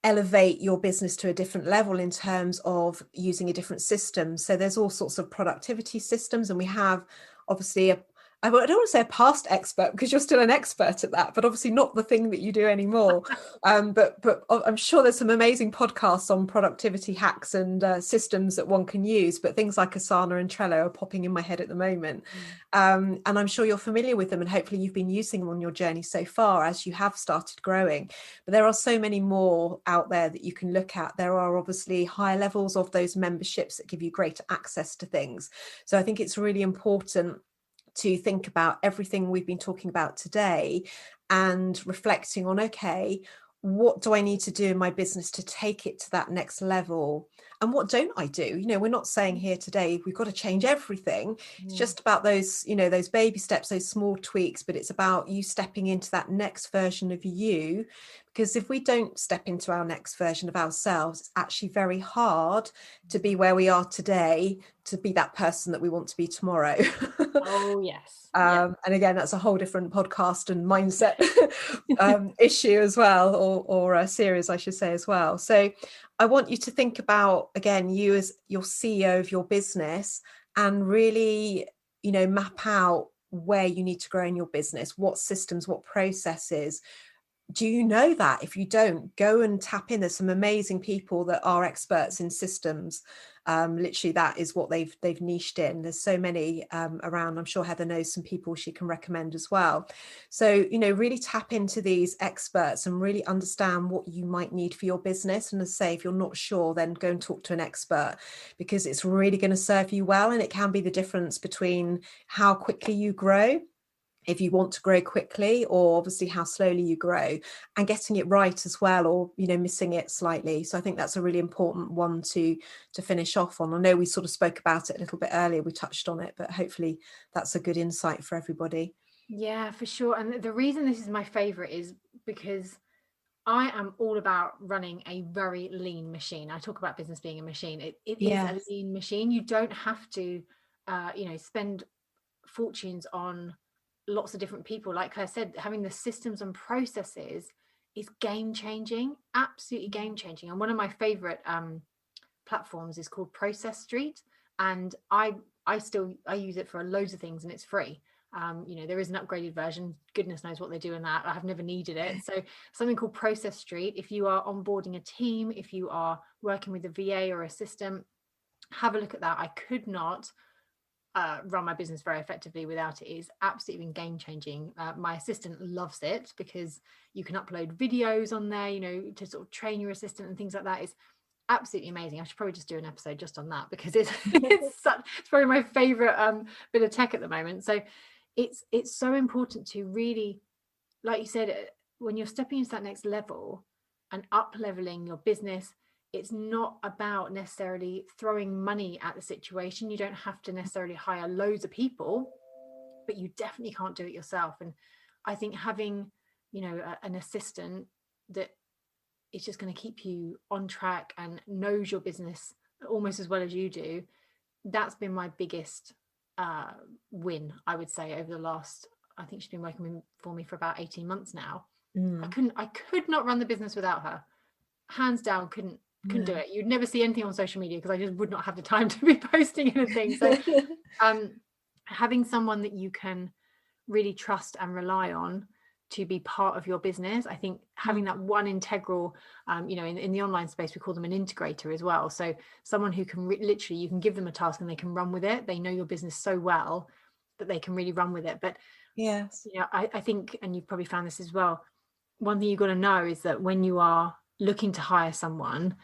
elevate your business to a different level in terms of using a different system? So there's all sorts of productivity systems, and we have obviously I don't want to say a past expert, because you're still an expert at that, but obviously not the thing that you do anymore. But I'm sure there's some amazing podcasts on productivity hacks and systems that one can use, but things like Asana and Trello are popping in my head at the moment. And I'm sure you're familiar with them, and hopefully you've been using them on your journey so far as you have started growing. But there are so many more out there that you can look at. There are obviously higher levels of those memberships that give you greater access to things. So I think it's really important to think about everything we've been talking about today and reflecting on, okay, what do I need to do in my business to take it to that next level? And what don't I do? We're not saying here today we've got to change everything. It's just about those, those baby steps, those small tweaks, but it's about you stepping into that next version of you. Because if we don't step into our next version of ourselves, it's actually very hard to be where we are today, to be that person that we want to be tomorrow. Oh, yes. And again, that's a whole different podcast and mindset issue as well, or a series, I should say, as well. So I want you to think about, again, you as your CEO of your business, and really, map out where you need to grow in your business, what systems, what processes. Do you know that? If you don't, go and tap in. There's some amazing people that are experts in systems. Literally, that is what they've niched in. There's so many around. I'm sure Heather knows some people she can recommend as well. So, really tap into these experts and really understand what you might need for your business. And as I say, if you're not sure, then go and talk to an expert, because it's really going to serve you well. And it can be the difference between how quickly you grow if you want to grow quickly, or obviously how slowly you grow, and getting it right as well, or missing it slightly. So I think that's a really important one to finish off on. I know we sort of spoke about it a little bit earlier, we touched on it, but hopefully that's a good insight for everybody. Yeah, for sure. And the reason this is my favorite is because I am all about running a very lean machine. I talk about business being a machine. It is a lean machine. You don't have to spend fortunes on lots of different people. Like Claire said, having the systems and processes is game changing, absolutely game changing. And one of my favorite platforms is called Process Street, and I use it for loads of things, and it's free. There is an upgraded version, goodness knows what they do in that. I have never needed it. So something called Process Street, if you are onboarding a team, if you are working with a VA or assistant, have a look at that. I could not run my business very effectively without it. It is absolutely been game changing. My assistant loves it because you can upload videos on there, to sort of train your assistant and things like that. Is absolutely amazing. I should probably just do an episode just on that, because it's probably my favorite bit of tech at the moment. So it's so important to really, like you said, when you're stepping into that next level and up leveling your business, it's not about necessarily throwing money at the situation. You don't have to necessarily hire loads of people, but you definitely can't do it yourself. And I think having, an assistant that is just going to keep you on track and knows your business almost as well as you do, that's been my biggest win, I would say, over the last, I think she's been working for me for about 18 months now. I could not run the business without her. Hands down, couldn't do it. You'd never see anything on social media because I just would not have the time to be posting anything. So having someone that you can really trust and rely on to be part of your business, I think having that one integral, in the online space, we call them an integrator as well. So someone who can literally, you can give them a task and they can run with it. They know your business so well that they can really run with it. But yes, I think, and you've probably found this as well, one thing you've got to know is that when you are looking to hire someone,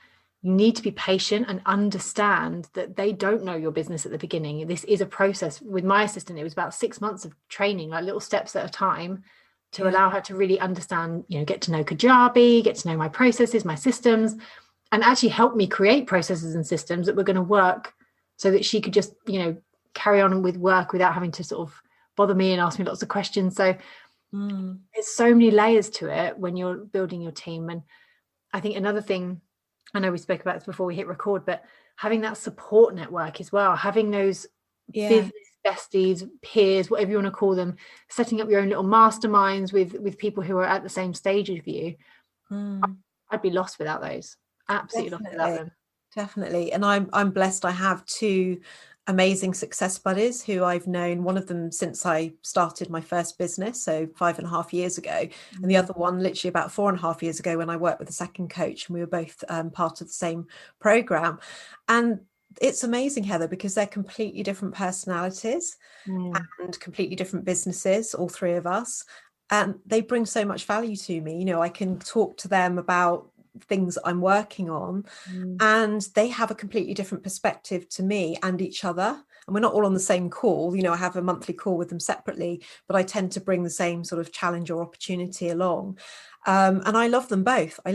you need to be patient and understand that they don't know your business at the beginning. This is a process. With my assistant, it was about 6 months of training, like little steps at a time, to allow her to really understand, get to know Kajabi, get to know my processes, my systems, and actually help me create processes and systems that were going to work so that she could just, carry on with work without having to sort of bother me and ask me lots of questions. So there's so many layers to it when you're building your team. And I think another thing, I know we spoke about this before we hit record, but having that support network as well, having those business besties, peers, whatever you want to call them, setting up your own little masterminds with people who are at the same stage of you. I'd be lost without those. Absolutely lost without them. Definitely. And I'm blessed. I have two amazing success buddies who I've known, one of them since I started my first business, so 5.5 years ago, and the other one literally about 4.5 years ago when I worked with a second coach, and we were both part of the same program. And it's amazing, Heather, because they're completely different personalities and completely different businesses, all three of us, and they bring so much value to me. I can talk to them about things I'm working on, and they have a completely different perspective to me and each other, and we're not all on the same call. I have a monthly call with them separately, but I tend to bring the same sort of challenge or opportunity along, and I love them both. I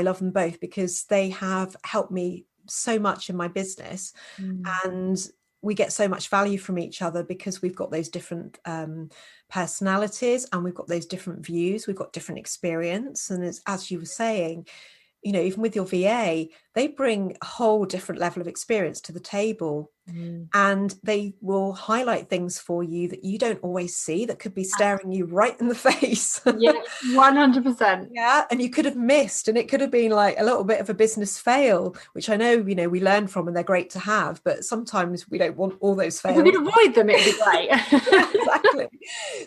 love them both because they have helped me so much in my business, and we get so much value from each other because we've got those different personalities, and we've got those different views, we've got different experience. And as you were saying, even with your VA, they bring a whole different level of experience to the table, and they will highlight things for you that you don't always see, that could be staring you right in the face. Yeah, 100%. Yeah, and you could have missed, and it could have been like a little bit of a business fail, which I know, we learn from, and they're great to have, but sometimes we don't want all those fails. If we could avoid them, it'd be great. Exactly.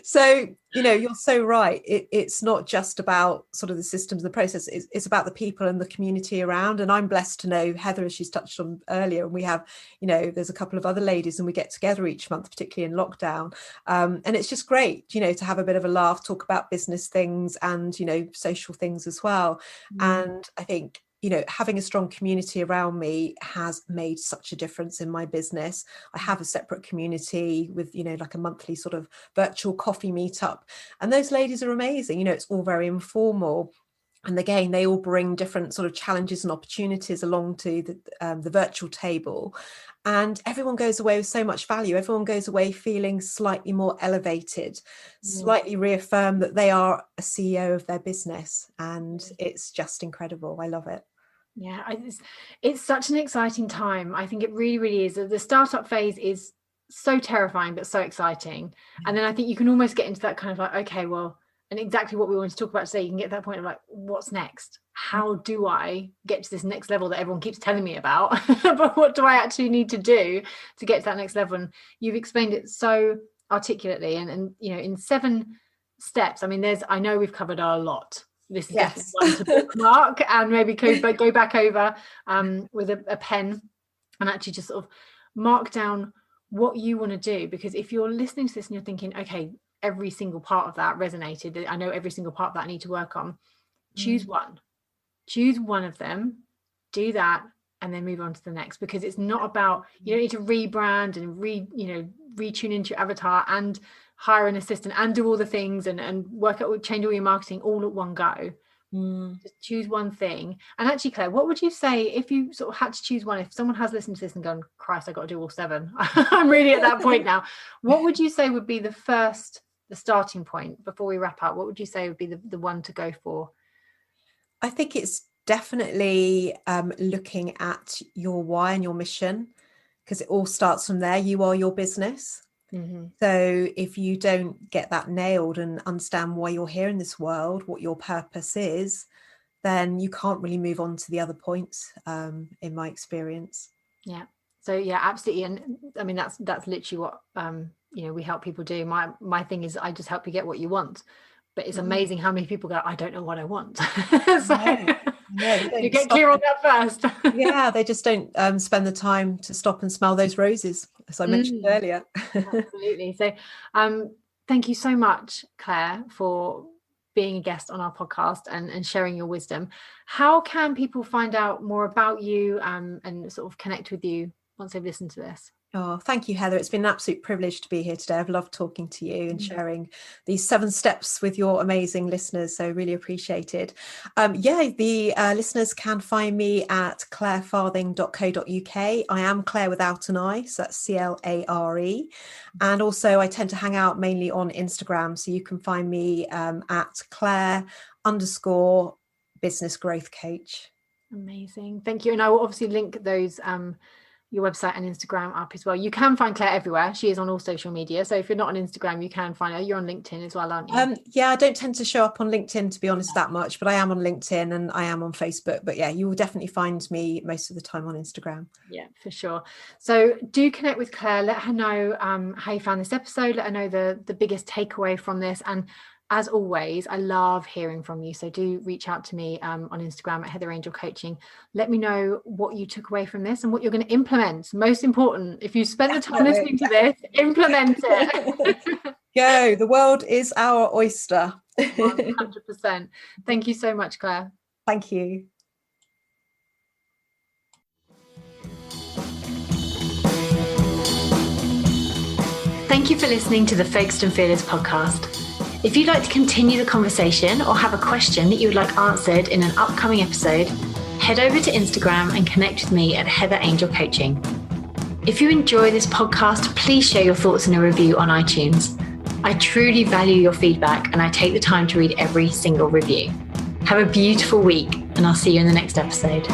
So, you're so right. It's not just about sort of the systems, the process. It's about the people and the community around. And I'm blessed to know Heather, as she's touched on earlier, and we have, there's a couple of other ladies, and we get together each month, particularly in lockdown. And it's just great, to have a bit of a laugh, talk about business things and, social things as well. And I think having a strong community around me has made such a difference in my business. I have a separate community with, like a monthly sort of virtual coffee meetup. And those ladies are amazing. It's all very informal. And again, they all bring different sort of challenges and opportunities along to the virtual table. And everyone goes away with so much value. Everyone goes away feeling slightly more elevated, slightly reaffirmed that they are a CEO of their business. And it's just incredible. I love it. Yeah, it's such an exciting time. I think it really, really is. The startup phase is so terrifying, but so exciting. And then I think you can almost get into that kind of like, okay, well, and exactly what we wanted to talk about today, you can get to that point of like, what's next? How do I get to this next level that everyone keeps telling me about? But what do I actually need to do to get to that next level? And you've explained it so articulately and in 7 steps. I mean, I know we've covered a lot. This is definitely one to bookmark and maybe go back over with a pen and actually just sort of mark down what you want to do. Because if you're listening to this and you're thinking, okay, every single part of that resonated, I know every single part of that I need to work on, choose one of them, do that, and then move on to the next. Because it's not about, you don't need to rebrand and retune into your avatar and hire an assistant and do all the things and work out, change all your marketing all at one go. Just choose one thing. And actually, Claire, what would you say if you sort of had to choose one? If someone has listened to this and gone, Christ, I got to do all 7. I'm really at that point now. What would you say would be the starting point before we wrap up? What would you say would be the one to go for? I think it's definitely looking at your why and your mission, because it all starts from there. You are your business. So if you don't get that nailed and understand why you're here in this world, what your purpose is, then you can't really move on to the other points, in my experience. Yeah. So yeah, absolutely. And I mean, that's literally what we help people do. My thing is I just help you get what you want. But it's amazing how many people go, I don't know what I want. You get clear on that first. Yeah, they just don't spend the time to stop and smell those roses, as I mentioned earlier. Absolutely. So thank you so much, Claire, for being a guest on our podcast and sharing your wisdom. How can people find out more about you and sort of connect with you once they've listened to this? Oh, thank you, Heather. It's been an absolute privilege to be here today. I've loved talking to you and sharing these 7 steps with your amazing listeners. So really appreciated. The listeners can find me at clarefarthing.co.uk. I am Claire without an I, so that's CLARE. And also I tend to hang out mainly on Instagram. So you can find me at Claire_business growth coach. Amazing. Thank you. And I will obviously link those your website and Instagram up as well. You can find Claire everywhere. She is on all social media. So if you're not on Instagram, you can find her. You're on LinkedIn as well, aren't you? Yeah, I don't tend to show up on LinkedIn, to be honest, that much, but I am on LinkedIn and I am on Facebook. But yeah, you will definitely find me most of the time on Instagram. Yeah, for sure. So do connect with Claire. Let her know how you found this episode. Let her know the biggest takeaway from this. And as always, I love hearing from you. So do reach out to me on Instagram at Heather Angel Coaching. Let me know what you took away from this and what you're going to implement. Most important, if you spend the time listening to this, implement it. Go. The world is our oyster. 100%. Thank you so much, Claire. Thank you. Thank you for listening to the Focused and Fearless podcast. If you'd like to continue the conversation or have a question that you would like answered in an upcoming episode, head over to Instagram and connect with me at Heather Angel Coaching. If you enjoy this podcast, please share your thoughts in a review on iTunes. I truly value your feedback and I take the time to read every single review. Have a beautiful week and I'll see you in the next episode.